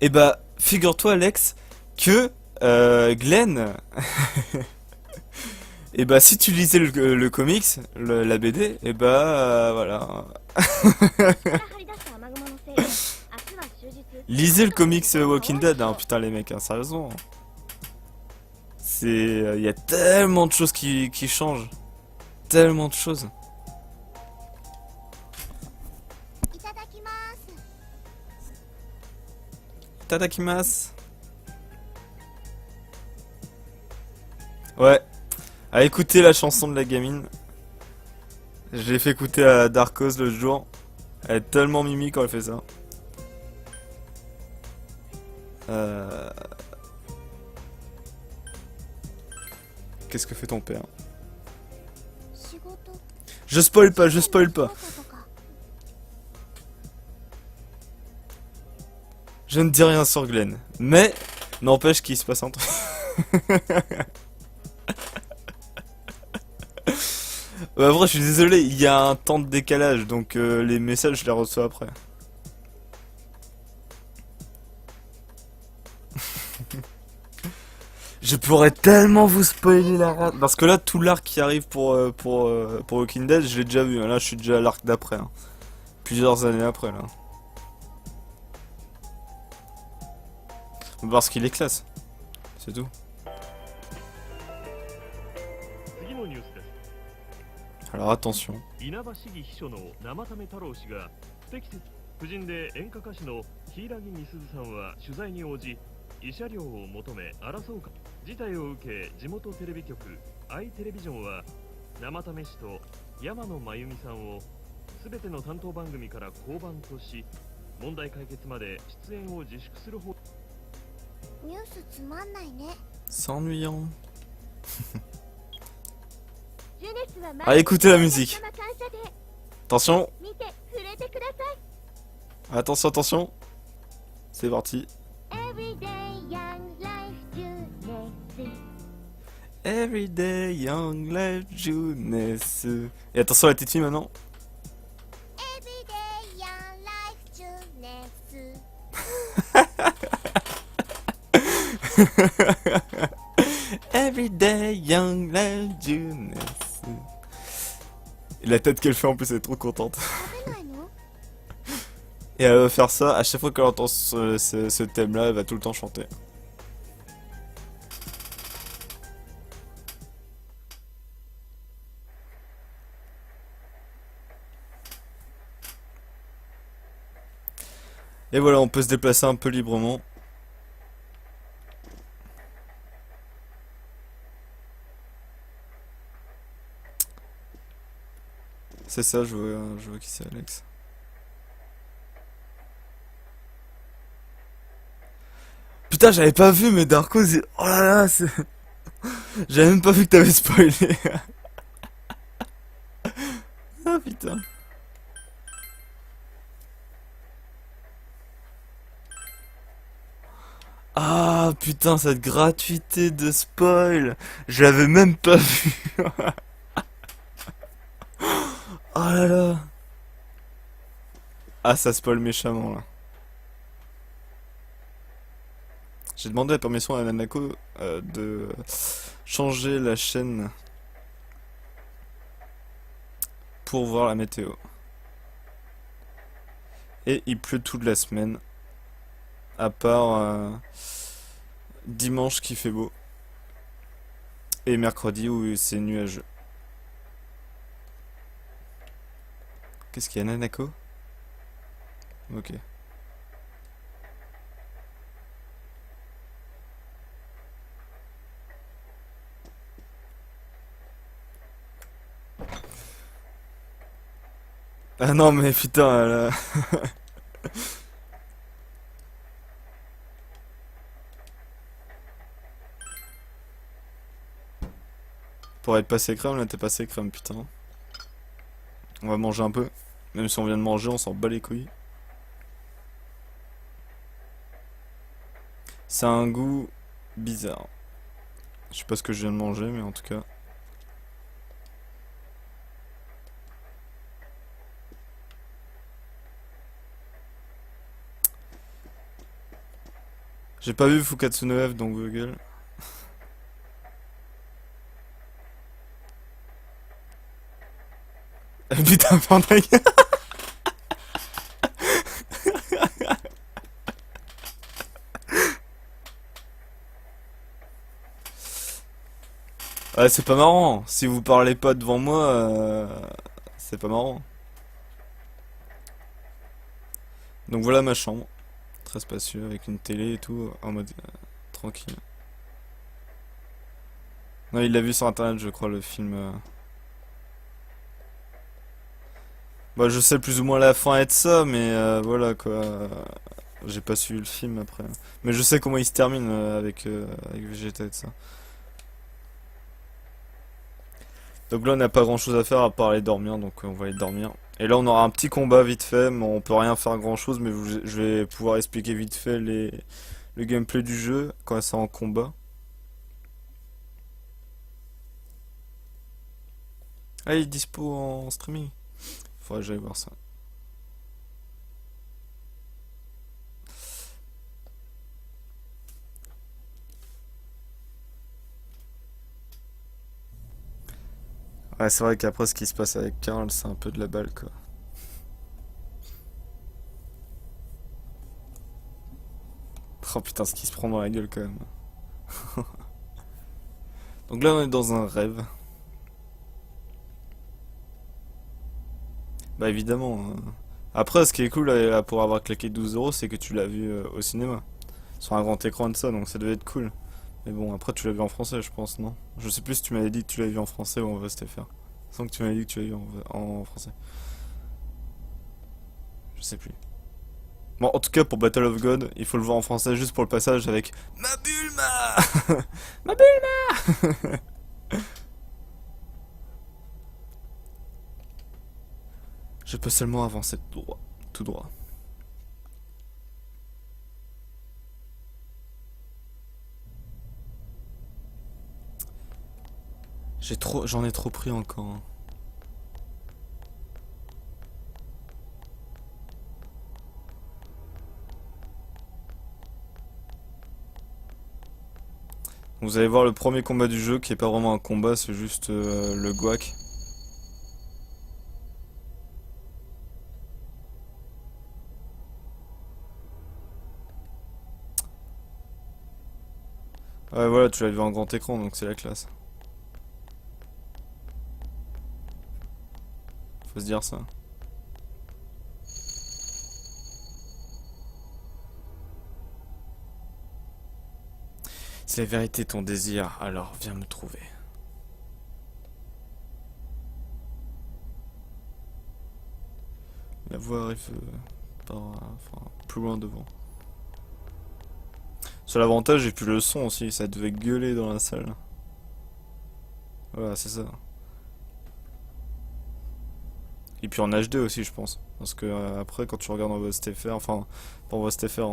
Et bah, figure-toi Alex, que Glenn... et bah si tu lisais le comics, la BD, et bah voilà. から張り出した雨雲のせいで、明日は終日。 Lisez le comics Walking Dead, hein, putain les mecs, hein, sérieusement. C'est... y a tellement de choses qui changent. Tellement de choses. いただきます。 Tadakimasu. Ouais. À écouter la chanson de la gamine. Je l'ai fait écouter à Darkos le jour. Elle est tellement mimi quand elle fait ça. Qu'est-ce que fait ton père? 仕事。 Je spoil pas, je spoil pas. とか。 Je ne dis rien sur Glenn. Mais, n'empêche qu'il se passe un truc. Bah, vrai, je suis désolé, il y a un temps de décalage, donc les messages, je les reçois après. Je pourrais tellement vous spoiler la rate. Parce que là, tout l'arc qui arrive pour Walking Dead, je l'ai déjà vu. Hein. Là, je suis déjà à l'arc d'après. Hein. Plusieurs années après, là. Parce qu'il est classe. C'est tout. 次のニュースです。 Alors attention. 稲葉市議秘書の生為太郎氏が不適切夫人で演歌歌手の柊美鈴さんは取材に応じ慰謝料を求め争うか事態を受け地元テレビ局アイテレビジョンは生試しと山野真由美さんを全ての担当番組から降板とし、問題解決まで出演を自粛する方。ニュースつまんないね。 C'est ennuyant. ジュネスは Ah, écoutez la musique. 感謝で Attention, 見て触れてください。 attention, attention. C'est parti. Everyday Young Life ジュネス Everyday Young Life Jeunesse. Et attention la petite fille maintenant. Everyday Young Life ジュネス。 Everyday Young Life Jeunesse. Et la tête qu'elle fait en plus, elle est trop contente. 食べないの？ Et elle va faire ça à chaque fois qu'elle entend ce thème-là, elle va tout le temps chanter. Et voilà, on peut se déplacer un peu librement. C'est ça, je vois qui c'est, Alex. Putain, j'avais pas vu, mais Darko, oh là là, c'est... J'avais même pas vu que t'avais spoilé. Ah putain. Ah putain, cette gratuité de spoil. J'avais même pas vu. Oh là là. Ah, ça spoil méchamment là. J'ai demandé la permission à Nanako de changer la chaîne pour voir la météo. Et il pleut toute la semaine, à part dimanche qui fait beau et mercredi où c'est nuageux. Qu'est-ce qu'il y a, Nanako? Ok. Ah non mais putain là. Pour être passé crème, là t'es passé crème, putain. On va manger un peu. Même si on vient de manger, on s'en bat les couilles. C'est un goût bizarre. Je sais pas ce que je viens de manger, mais en tout cas. J'ai pas vu Fukatsu no F dans Google. Putain, Pandaï. Ouais, c'est pas marrant. Si vous parlez pas devant moi, c'est pas marrant. Donc voilà ma chambre. Très spacieux, avec une télé et tout, en mode tranquille. Non, il l'a vu sur internet, je crois, le film. Bah, je sais plus ou moins la fin et de ça, mais voilà quoi. J'ai pas suivi le film après. Mais je sais comment il se termine avec Vegeta et de ça. Donc là, on n'a pas grand chose à faire à part aller dormir, donc on va aller dormir. Et là, on aura un petit combat vite fait, mais on peut rien faire grand chose, mais je vais pouvoir expliquer vite fait le gameplay du jeu quand c'est en combat. Ah, il est dispo en streaming. Faudrait que j'aille voir ça. Ouais, c'est vrai qu'après ce qui se passe avec Karl, c'est un peu de la balle quoi. Oh putain, ce qui se prend dans la gueule quand même. Donc là, on est dans un rêve. Bah évidemment. Après, ce qui est cool là, pour avoir claqué 12 €, c'est que tu l'as vu au cinéma. Sur un grand écran de ça, donc ça devait être cool. Mais bon, après tu l'as vu en français, je pense, non? Je sais plus si tu m'avais dit que tu l'avais vu en français ou en VSTFR. Sans que tu m'avais dit que tu l'avais vu en français. Je sais plus. Bon, en tout cas, pour Battle of God, il faut le voir en français juste pour le passage avec Ma Bulma. Ma Bulma. Je peux seulement avancer tout droit. Tout droit. J'en ai trop pris encore. Hein. Vous allez voir le premier combat du jeu qui est pas vraiment un combat, c'est juste le guac. Ouais voilà, tu l'as vu en grand écran donc c'est la classe. Faut se dire ça. Si la vérité est ton désir, alors viens me trouver. La voix arrive plus loin devant. Sur l'avantage, j'ai plus le son aussi, ça devait gueuler dans la salle. Voilà, c'est ça. Et puis en HD aussi, je pense. Parce que après, quand tu regardes en VSTFR, enfin, pas en VSTFR,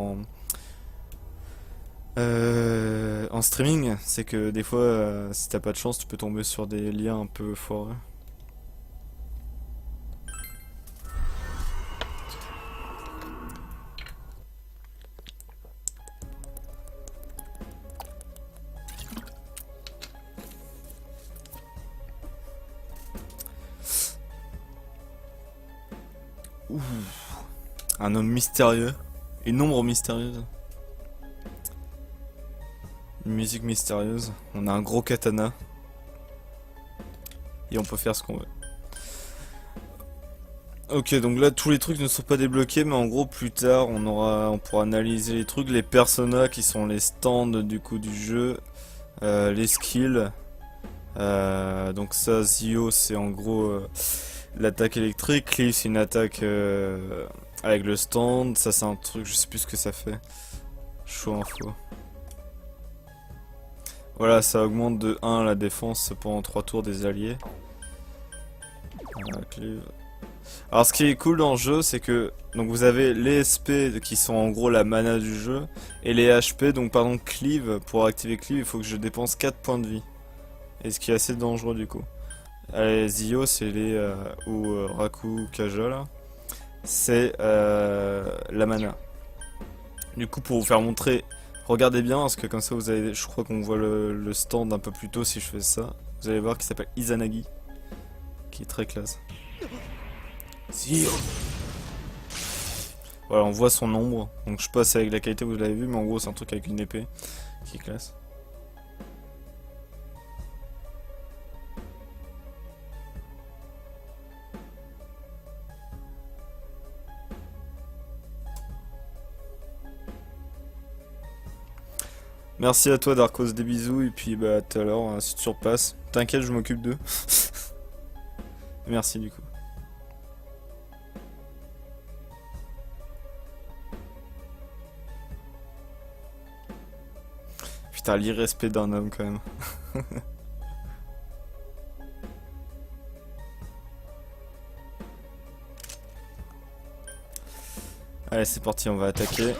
en streaming, c'est que des fois, si t'as pas de chance, tu peux tomber sur des liens un peu foireux. Ouh. Un homme mystérieux. Une ombre mystérieuse. Une musique mystérieuse. On a un gros katana. Et on peut faire ce qu'on veut. Ok, donc là tous les trucs ne sont pas débloqués, mais en gros plus tard on pourra analyser les trucs, les personas qui sont les stands du coup du jeu, les skills. Donc ça, Zio c'est en gros l'attaque électrique, Cleave c'est une attaque avec le stand, ça c'est un truc, je sais plus ce que ça fait. Chaud info. Voilà, ça augmente de 1 la défense pendant 3 tours des alliés. Voilà, Cleave. Alors ce qui est cool dans le jeu, c'est que donc vous avez les SP qui sont en gros la mana du jeu, et les HP, donc par exemple Cleave, pour activer Cleave il faut que je dépense 4 points de vie. Et ce qui est assez dangereux du coup. Les Zio c'est les ou Raku Kaja là, c'est la mana. Du coup pour vous faire montrer, regardez bien parce que comme ça vous avez, je crois qu'on voit le stand un peu plus tôt si je fais ça. Vous allez voir qu'il s'appelle Izanagi, qui est très classe. Zio. Voilà, on voit son ombre. Donc je passe avec la qualité, vous l'avez vu, mais en gros c'est un truc avec une épée qui est classe. Merci à toi Darkos, des bisous et puis bah tout à l'heure si tu surpasses. T'inquiète, je m'occupe d'eux. Merci du coup. Putain, l'irrespect d'un homme quand même. Allez, c'est parti, on va attaquer.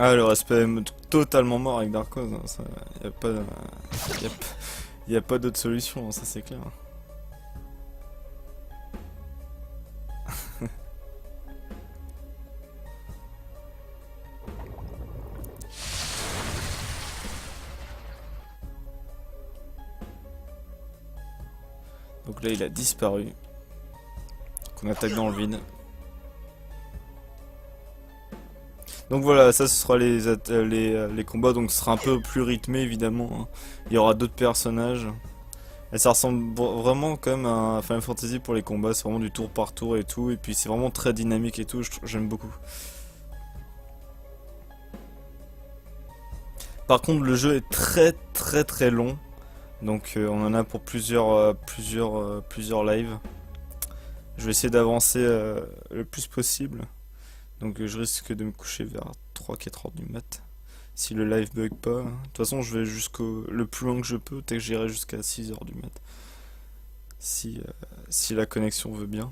Ah, le respect est totalement mort avec Darkos. Hein, ça, y a pas d'autre solution, hein, ça c'est clair. Donc là il a disparu. Donc on attaque dans le vide. Donc voilà, ça ce sera les combats, donc ce sera un peu plus rythmé évidemment. Hein. Il y aura d'autres personnages. Et ça ressemble vraiment quand même à Final Fantasy pour les combats, c'est vraiment du tour par tour et tout. Et puis c'est vraiment très dynamique et tout, j'aime beaucoup. Par contre, le jeu est très long. Donc on en a pour plusieurs lives. Je vais essayer d'avancer le plus possible. Donc je risque de me coucher vers 3-4 heures du mat. Si le live bug pas. De toute façon je vais jusqu'au le plus loin que je peux. Peut-être que j'irai jusqu'à 6 heures du mat. Si la connexion veut bien.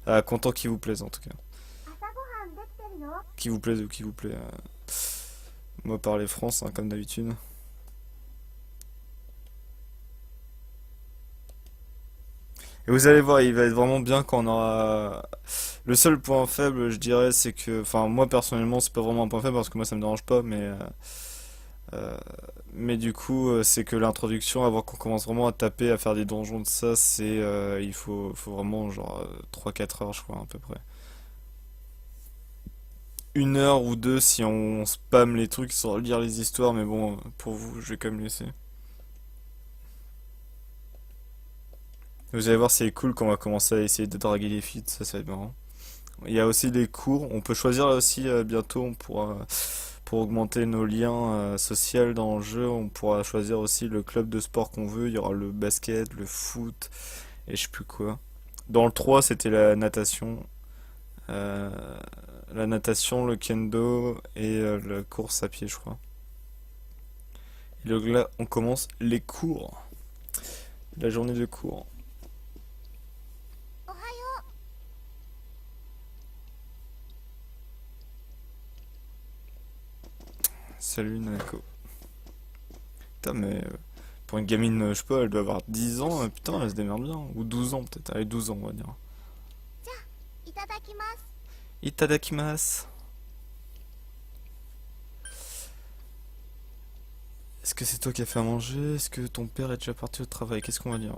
Ah, content qu'il vous plaise en tout cas. 朝ごはんできてるの？ Qui vous plaise ou qui vous plaît. Moi parler France hein, comme d'habitude. Et vous allez voir, il va être vraiment bien quand on aura... Le seul point faible, je dirais, c'est que... Enfin, moi, personnellement, c'est pas vraiment un point faible, parce que moi, ça me dérange pas, mais du coup, c'est que l'introduction, avant qu'on commence vraiment à taper, à faire des donjons de ça, c'est... il faut vraiment, genre, 3-4 heures, je crois, à peu près. 1 heure ou 2 si on spam les trucs sans lire les histoires, mais bon, pour vous, je vais quand même laisser. Vous allez voir, c'est cool quand on va commencer à essayer de draguer les filles, ça va être marrant. Il y a aussi des cours, on peut choisir aussi bientôt, on pourra, pour augmenter nos liens sociaux dans le jeu, on pourra choisir aussi le club de sport qu'on veut, il y aura le basket, le foot, et je sais plus quoi. Dans le 3, c'était la natation, le kendo et la course à pied, je crois. Et donc là, on commence les cours. La journée de cours. おはよ Salut Nanako. Putain, mais pour une gamine, je sais pas, elle doit avoir 10 ans, putain, elle se démerde bien. Ou 12 ans peut-être. Allez, 12 ans, on va dire. う。いただきます。 Itadakimasu. Est-ce que c'est toi qui as fait à manger? Est-ce que ton père est déjà parti au travail? Qu'est-ce qu'on va dire?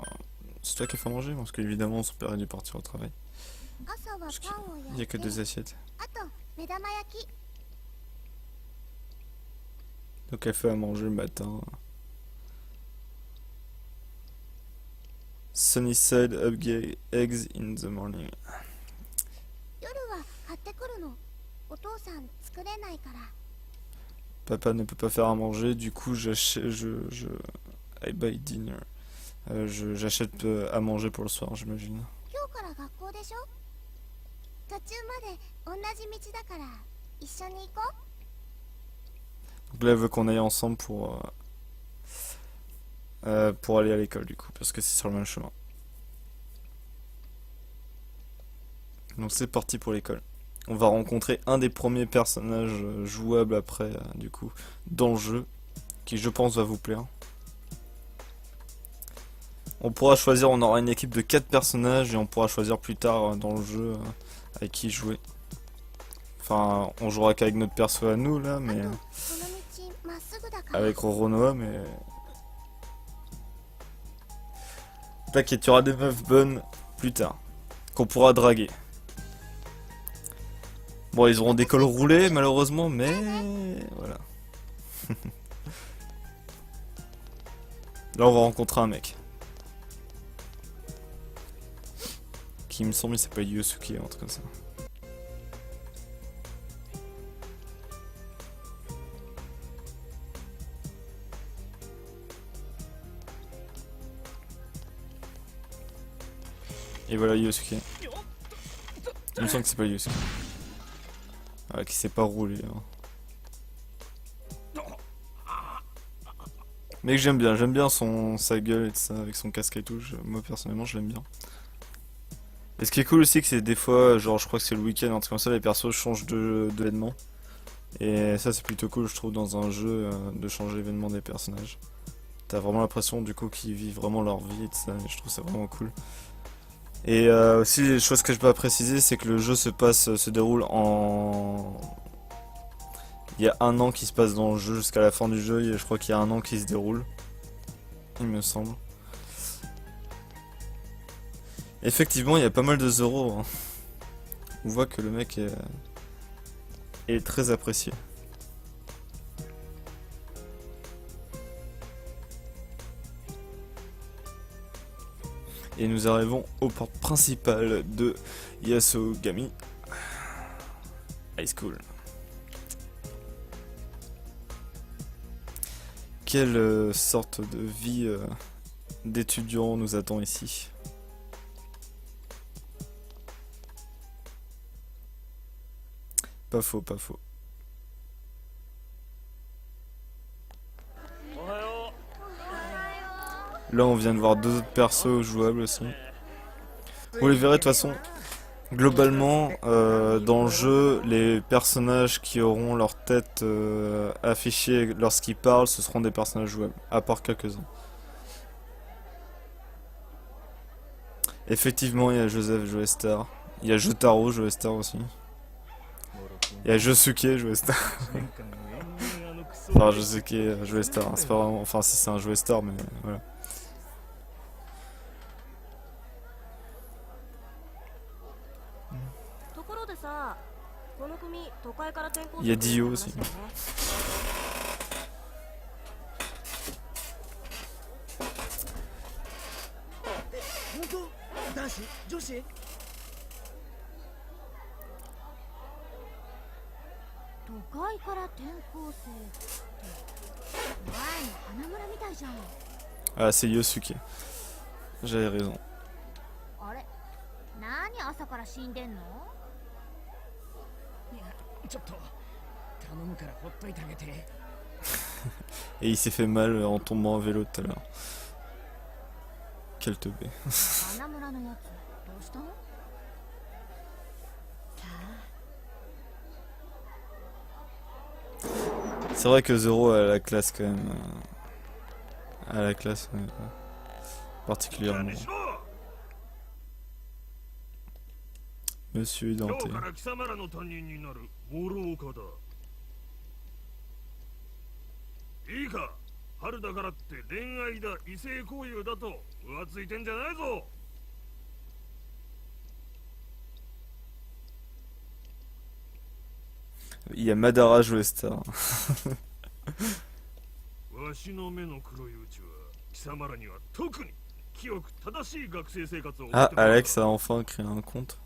C'est toi qui as fait à manger? Parce qu'évidemment, son père est dû partir au travail. 朝はパンを Il n'y a 焼 que いて、 2 assiettes. あと目玉焼き。 Donc elle fait à manger le matin. Sunnyside upgrade eggs in the morning. 夜は買ってくるの。お父さん作れないから。 Papa ne peut pas faire à manger, du coup j'achète, I buy dinner. J'achète à manger pour le soir, j'imagine. 今日から学校でしょ？途中まで同じ道だから一緒に行こう。 Donc là elle veut qu'on aille ensemble pour aller à l'école du coup, parce que c'est sur le même chemin. Donc c'est parti pour l'école. On va rencontrer un des premiers personnages jouables après, du coup, dans le jeu, qui je pense va vous plaire. On pourra choisir, on aura une équipe de 4 personnages et on pourra choisir plus tard dans le jeu avec qui jouer. Enfin, on jouera qu'avec notre perso à nous là, mais この道まっすぐだから。 avec Roronoa, mais... T'inquiète, il y aura des meufs bonnes plus tard, qu'on pourra draguer. Bon, ils auront des cols roulés, malheureusement, mais... Voilà. Là, on va rencontrer un mec. Qui me semble, il s'appelle Yosuke, un truc comme ça. Et voilà Yosuke. Il me semble que c'est pas Yosuke. Ah, qui s'est pas roulé. Hein. Mais que j'aime bien sa gueule et tout ça, avec son casque et tout. Moi personnellement, je l'aime bien. Et ce qui est cool aussi, que c'est des fois, genre je crois que c'est le week-end, un truc comme ça, les persos changent de d'événement. Et ça, c'est plutôt cool, je trouve, dans un jeu, de changer l'événement des personnages. T'as vraiment l'impression, du coup, qu'ils vivent vraiment leur vie et tout ça, et je trouve ça vraiment cool. Et aussi, les choses que je peux pas préciser, c'est que le jeu se déroule en... Il y a 1 an qui se passe dans le jeu jusqu'à la fin du jeu, et je crois qu'il y a 1 an qui se déroule. Il me semble. Effectivement, il y a pas mal de Zoro. Hein. On voit que le mec est très apprécié. Et nous arrivons aux portes principales de Yasogami High School. quelle sorte de vie d'étudiant nous attend ici. Pas faux, pas faux. Là, on vient de voir deux autres persos jouables aussi. Vous les verrez de toute façon. Globalement, dans le jeu, les personnages qui auront leur tête affichée lorsqu'ils parlent, ce seront des personnages jouables, à part quelques-uns. Effectivement, il y a Joseph Joestar. Il y a Jotaro Joestar aussi. Il y a Josuke Joestar. Enfin, Josuke Joestar, hein, c'est pas vraiment... Enfin, si c'est un Joestar, mais voilà. Il y a Dio aussi. 本当男子女子都会から転校生って前の花村みたいじゃん。 Ah, c'est Yosuke. J'avais raison. あれ、何朝から死んでんの？いやちょっと頼むからほっといてあげて。 Et il s'est fait mal en tombant en vélo tout à l'heure. Quel teubé. 花村のやつどうしたの？ C'est vrai que Zoro a la classe quand même. A la classe particulièrement. Monsieur Dante. 今日から貴様らの担任になる諸岡だ。いいか、春だからって恋愛だ異性交友だと浮ついてんじゃないぞ。Il y a Madara Joestar. わしの目の黒いうちは貴様らには特に清く正しい学生生活を送って Ah, もらう。 Alex a enfin créé un compte.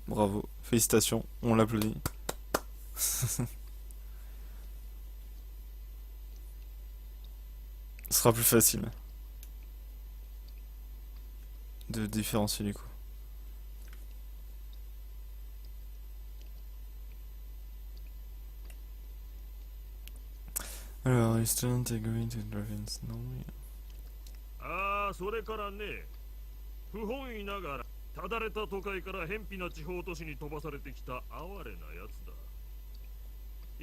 Bravo. Félicitations. On l'applaudit. Ce sera plus facile de différencier les coups. Alors, is student going to drive-in snow? ああ、それからね、不本意ながらただれた都会から偏僻な地方都市に飛ばされてきた哀れなやつだ。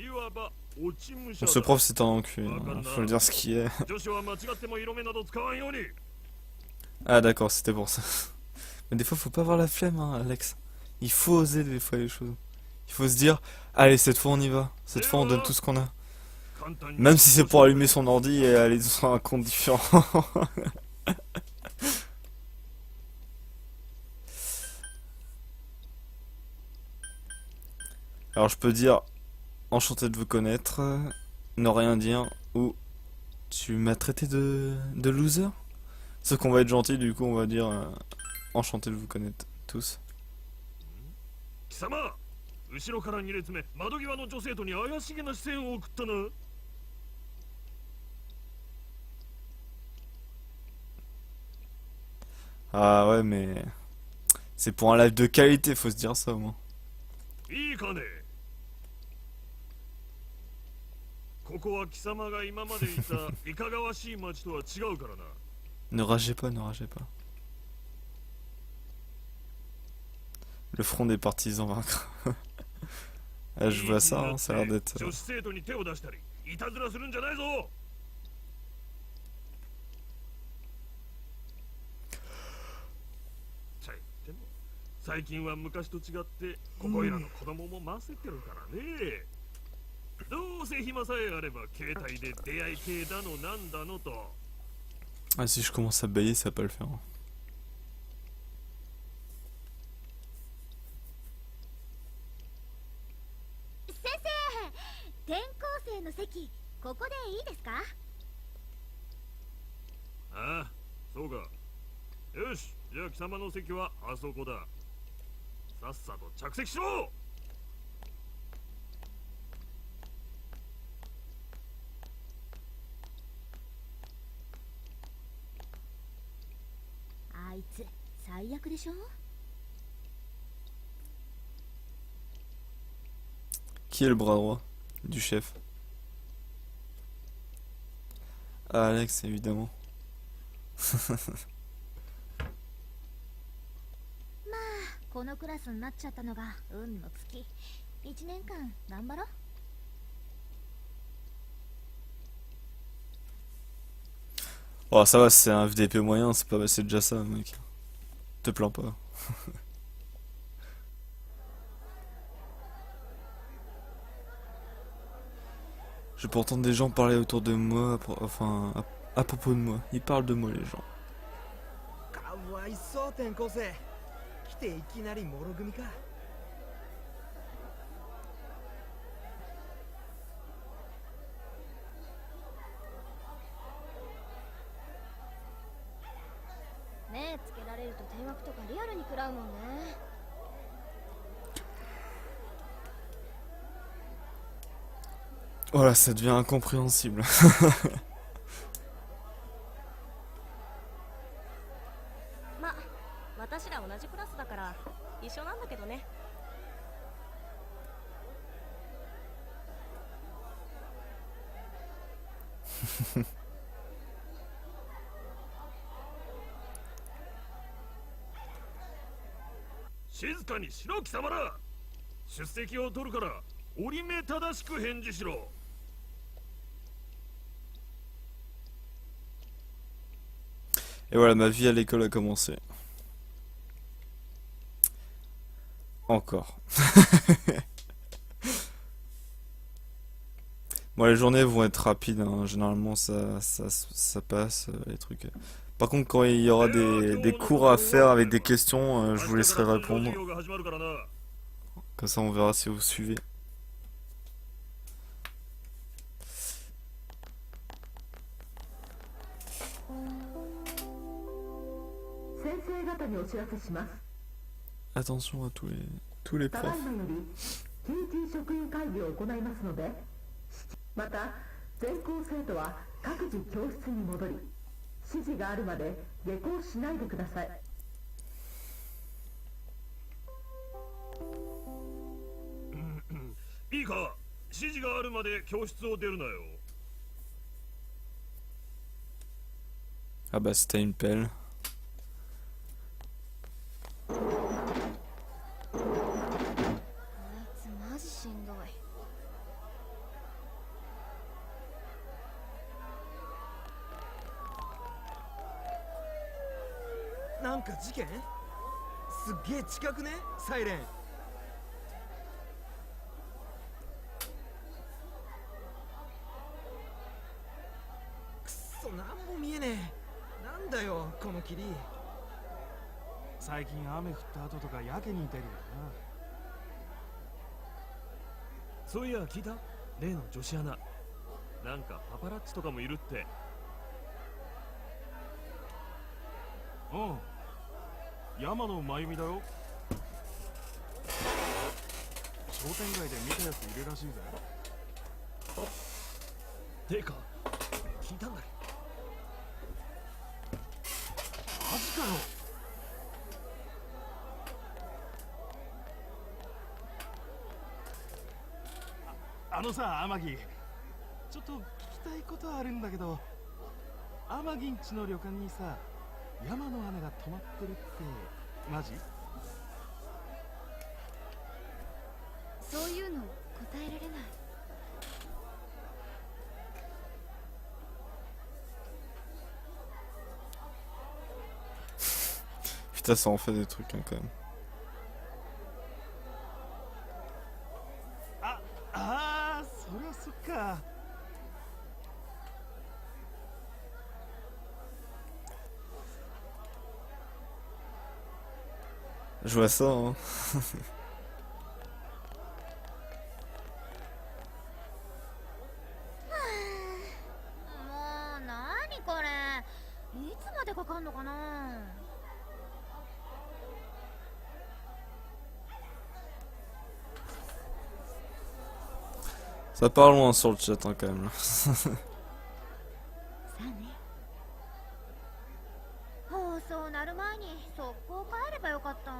いわば落ち武者 Bon, だ。 ce prof c'est un enculé, hein, faut le dire ce qui est. 女子は間違っても色目など使わんように。 Ah d'accord, c'était pour ça. Mais des fois faut pas avoir la flemme, hein, Alex. Il faut oser des fois les choses. Il faut se dire, allez cette fois on y va. Cette fois on donne tout ce qu'on a. 簡単に Même si c'est pour allumer son ordi et aller sur un compte différent. Alors je peux dire, enchanté de vous connaître, ne rien dire, ou tu m'as traité de loser. Sauf qu'on va être gentil, du coup on va dire enchanté de vous connaître tous. 貴様、後ろから2列目、窓際の女性とに怪しげな視線を送ったな。 Ah ouais mais c'est pour un live de qualité, faut se dire ça au moins. いいかね。ここは貴様が今までいたいかがわしい町とは違うからな。 Ne ragez pas, ne ragez pas. Le front des partisans vaincra. Ah, je vois ça, hein, ça a l'air d'être... 女子生徒に手を出したり、いたずらするんじゃないぞ。 最近は昔と違ってここいらの子供もませてるからね。どうせ暇さえあれば携帯で出会い系だのなんだのと。 Ah si je commence à bailler ça va pas le faire. 先生、転校生の席ここでいいですか？ああ、そうか。よし、じゃあ貴様の席はあそこだ。さっさと着席しろ。 先最悪でしょ。 Qui est le bras droit du chef? Ah, Alex, évidemment. このクラスになっちゃったのが運の尽き。1年間頑張ろう。 Oh, ça va, c'est un FDP moyen, c'est déjà ça, mec. Te plains pas. J'ai pourtant des gens parler autour de moi, enfin, à propos de moi. Ils parlent de moi, les gens. かわいそう転校生来ていきなりもろ組か。目つけられると定枠とかリアルに食らうもんね。 Voilà, ça devient incompréhensible. ま、私ら同じクラスだから一緒なんだけどね。静かにしろ貴様ら。出席を取るから折り目正しく返事しろ。 Et voilà, ma vie à l'école a commencé. Encore. Bon, les journées vont être rapides, hein. Généralement ça passe, les trucs. Par contre, quand il y aura des cours à faire avec des questions, je vous laisserai répondre. Comme ça, on verra si vous suivez. Attention à tous les profs. 緊急職員会議を行いますので、また全校生徒は各自教室に戻り、指示があるまで下校しないでください。いいか、指示があるまで教室を出るなよ。 Ah bah c'était une pelle. マジしんどい。なんか事件？すっげえ近くね、サイレン。くっそ、なんも見えねえ。なんだよこの霧。最近雨降った後とかやけに出るよな。そういや聞いた？例の女子アナ。なんかパパラッチとかもいるって。うん。山野真由美だよ。商店街で見たやついるらしいぜ。てか聞いたんだよ。マジかよ。あのさ、天城、ちょっと聞きたいことあるんだけど、天城んちの旅館にさ、山野アナが泊まってるってマジ？そういうの答えられない。Putain, ça en fait des trucs, hein, quand même. Ah, そりゃそっか。Je vois ça, hein. もうなにこれ、いつまでかかんのかな。 Ça part loin sur le chat, hein, quand même. Là. さあね。放送なる前前に速攻帰ればよかった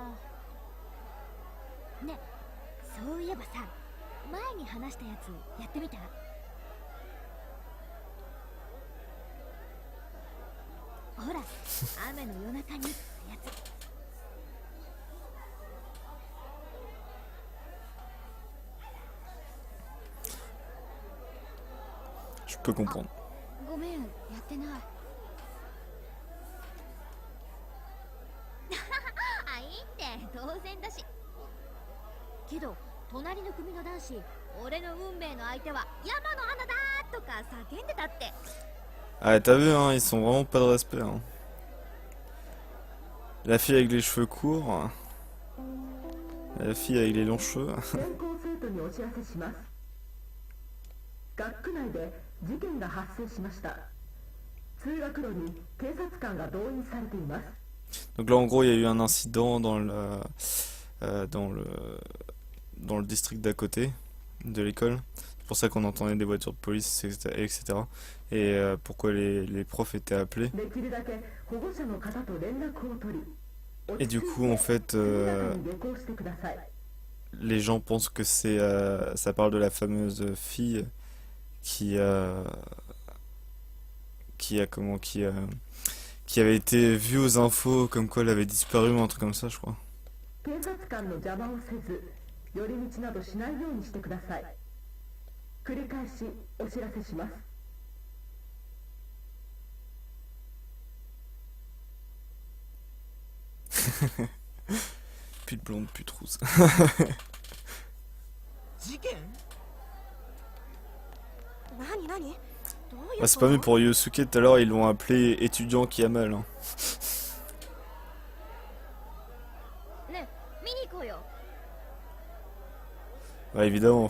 ね。そういえばさ、前に話したやつやってみた？ほら、雨の夜中にってやつ。Je peux comprendre. ごめん、やってない。あ、いいって当然だし。けど隣の組の男子、俺の運命の相手は山の花だとか叫んでたって。 Ah, t'as vu, hein, ils sont vraiment pas de respect. Hein. La fille avec les cheveux courts, la fille avec les longs cheveux. 全校生徒にお知らせします。学区内で事件が発生しました。通学路に警察官が動員されています。 Donc là, en gros, il y a eu un incident dans le district d'à côté de l'école. C'est pour ça qu'on entendait des voitures de police, etc. Et pourquoi les profs étaient appelés. できるだけ保護者の方と連絡を取り、 Et du coup, en fait, 速やかに下校してください。 les gens pensent que ça parle de la fameuse fille qui avait été vue aux infos comme quoi elle avait disparu ou un truc comme ça, je crois. 警察官の邪魔をせず、寄り道などしないようにしてください。繰り返しお知らせします。 Plus de blonde, plus de rousse. 事件？何何？どういう Bah, c'est pas mieux pour Yosuke, tout à l'heure ils l'ont appelé étudiant qui a mal. Hein. ね、見に行こうよ。 Bah, évidemment,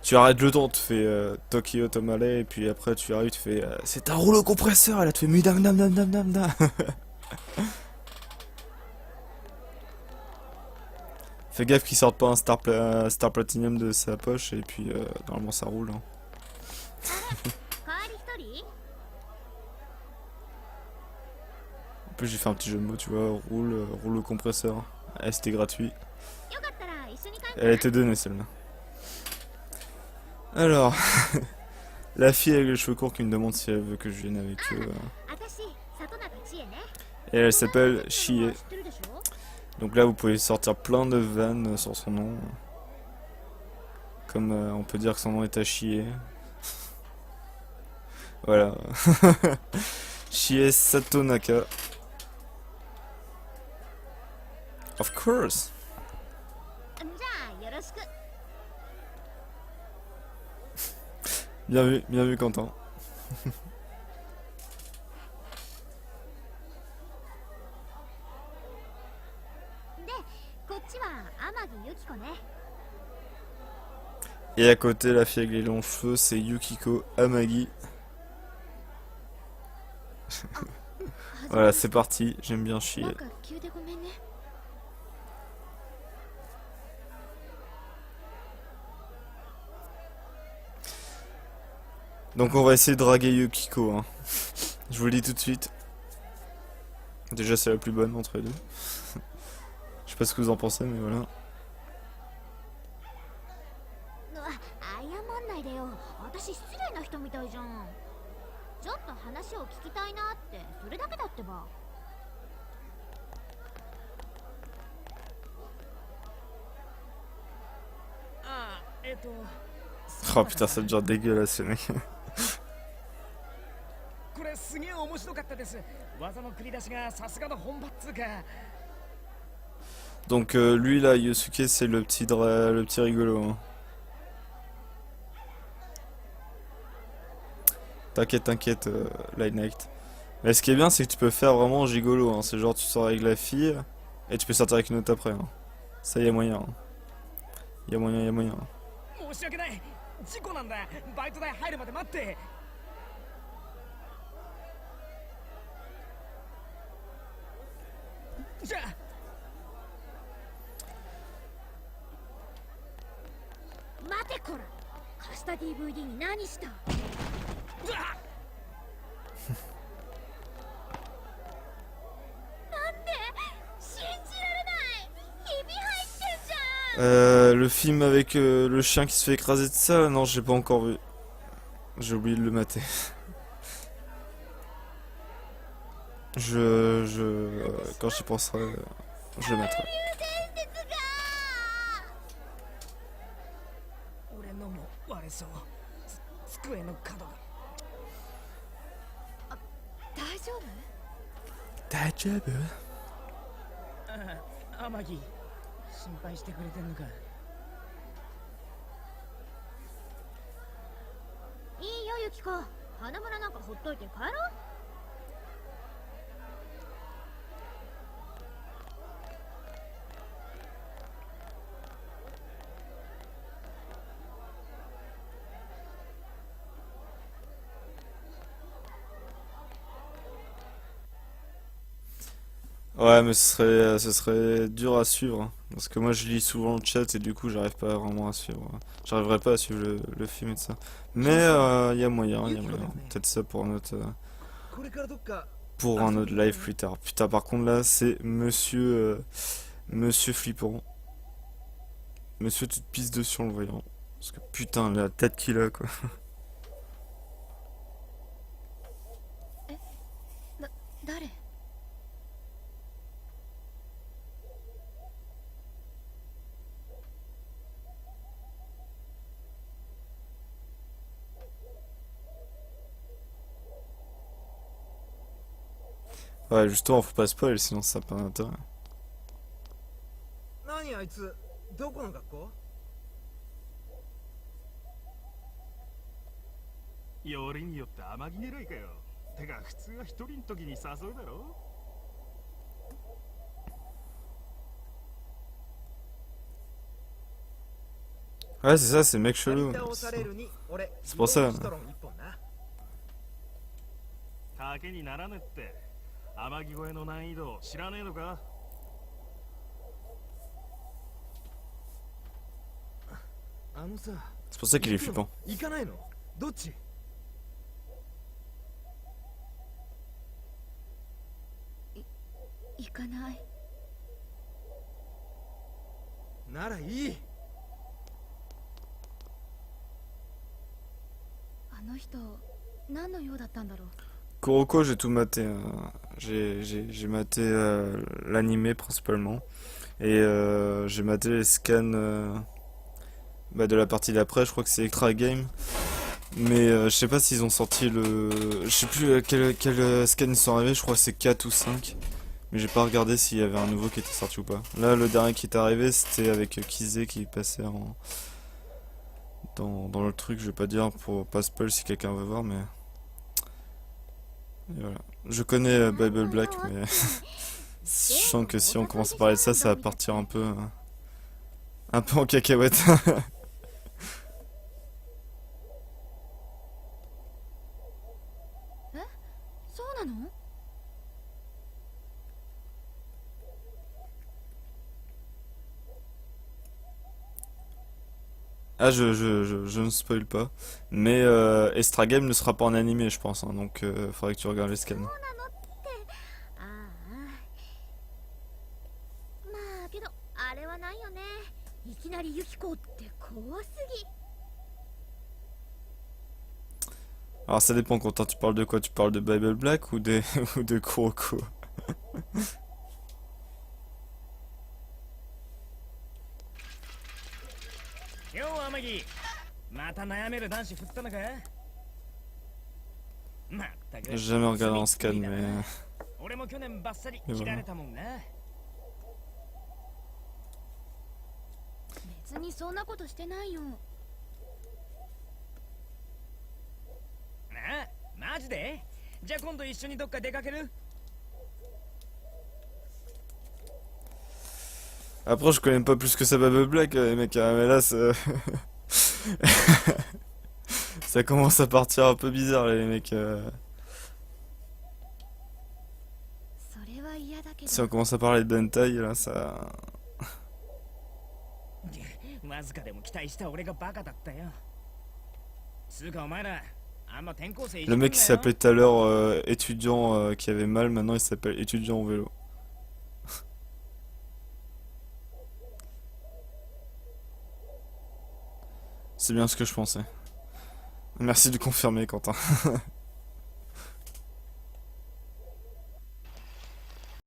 tu arrêtes le temps, tu fais Tokyo Tomale, et puis après tu arrives, tu fais c'est un rouleau compresseur, et là tu fais Mudam Dam Dam Dam Dam Dam. Fais gaffe qu'il sorte pas un Star Platinum de sa poche, et puis normalement ça roule. Hein. 帰り一人？ En plus j'ai fait un petit jeu de mots, tu vois, rouleau compresseur. Eh, c'était gratuit. よかったら一緒に帰って。 Elle a été donnée celle-là. Alors, la fille avec les cheveux courts qui me demande si elle veut que je vienne avec eux. 私、里中千恵ね。 Et elle s'appelle 知 Chie. ってるでしょ？ Donc là vous pouvez sortir plein de vannes sur son nom. Comme on peut dire que son nom est à chier. Voilà. Chie Satonaka. Of course. じゃあよろしく。 Bien vu Quentin. で、こっちは天城由紀子ね。 Et à côté la fille avec les longs cheveux c'est Yukiko Amagi. Voilà c'est parti, j'aime bien chier. なんか急でごめんね。 Donc on va essayer de draguer Yukiko. Hein. Je vous le dis tout de suite. Déjà c'est la plus bonne entre les deux. Je sais pas ce que vous en pensez mais voilà. 謝んないでよ。私失礼な人みたいじゃん。ちょっと話を聞きたいなって、それだけだってば。あ、Oh putain ça devient dégueulasse ce mec. これすげえ面白かったです。技の繰り出しがさすがの本場っつうか。 Donc lui là Yosuke c'est le petit rigolo. Hein. T'inquiète Light Knight. Mais ce qui est bien c'est que tu peux faire vraiment gigolo. Hein. C'est genre tu sors avec la fille et tu peux sortir avec une autre après. Hein. Ça y a moyen. Hein. Y a moyen. 申し訳ない。事故なんだ。バイト代入るまで待って。じゃあ。 待てこら。貸した DVD に何した？ Le film avec le chien qui se fait écraser de ça, non, j'ai pas encore vu. J'ai oublié de le mater. Quand j'y penserai, je le mettrai. 俺のも割れそう。机の角が。大丈夫？大丈夫？天城、心配してくれてんのか。いいよユキコ、花村なんかほっといて帰ろう。Ouais, mais ce serait dur à suivre, hein. Parce que moi je lis souvent le chat et du coup j'arrive pas vraiment à suivre. J'arriverai pas à suivre le film et tout ça. Mais il y a moyen, il y a moyen. Peut-être ça pour un autre live plus tard. Putain, par contre là c'est Monsieur flippant. Monsieur tu te pisses dessus en le voyant. Parce que putain la tête qu'il a quoi. 誰？ Ouais, justement, faut pas spoil, sinon ça n'a pas d'intérêt. 何あいつ、どこの学校？よりによって天城狙いかよ。てか普通は一人の時に誘うだろ。Ouais, c'est ça, c'est mec chelou. C'est pour ça. 賭けにならぬって。天城越えの難易度知らねえのか？あのさ、 C'est pour ça qu'il est flippant. 行かないの？どっち？行かない。ならいい。あの人、何の用だったんだろう。 Kuroko, j'ai tout maté, hein. J'ai maté l'animé principalement. Et j'ai maté les scans de la partie d'après, je crois que c'est Extra Game. Mais je sais pas s'ils ont sorti le... Je sais plus quel scan ils sont arrivés, je crois que c'est 4 ou 5. Mais j'ai pas regardé s'il y avait un nouveau qui était sorti ou pas. Là, le dernier qui est arrivé, c'était avec Kizé qui passait dans le truc, je vais pas dire pour pas spoil si quelqu'un veut voir, mais... Et voilà. Je connais Bible Black, mais je sens que si on commence à parler de ça, ça va partir un peu en cacahuète. そうなの？ Ah, je ne spoil pas. Mais Extra Game ne sera pas en animé, je pense, hein, donc faudrait que tu regardes les scans. ああ。まあけどあれはないよね。いきなりユキコって怖すぎ。 Alors ça dépend quand tu parles de quoi, tu parles de Bible Black ou ou de Kuroko. よう天城、また悩める男子振ったのか？まったく J'ai jamais regardé en scan, mais... 俺も去年バッサリ切られたもんな。別にそんなことしてないよ。あ、マジで？じゃあ今度一緒にどっか出かける？ Après, je connais pas plus que ça Bible Black, les mecs, hein, mais là, ça commence à partir un peu bizarre, les mecs. それは嫌だけど。 Si on commence à parler de hentai, là, ça... わずかでも期待した俺がバカだったよ。つうかお前ら、あんま転校生いじ Le めんなよ。 mec qui s'appelait tout à l'heure étudiant qui avait mal, maintenant il s'appelle étudiant au vélo. なあ、マジで？ そんなの？ いい C'est bien ce que je pensais. Merci de confirmer, Quentin.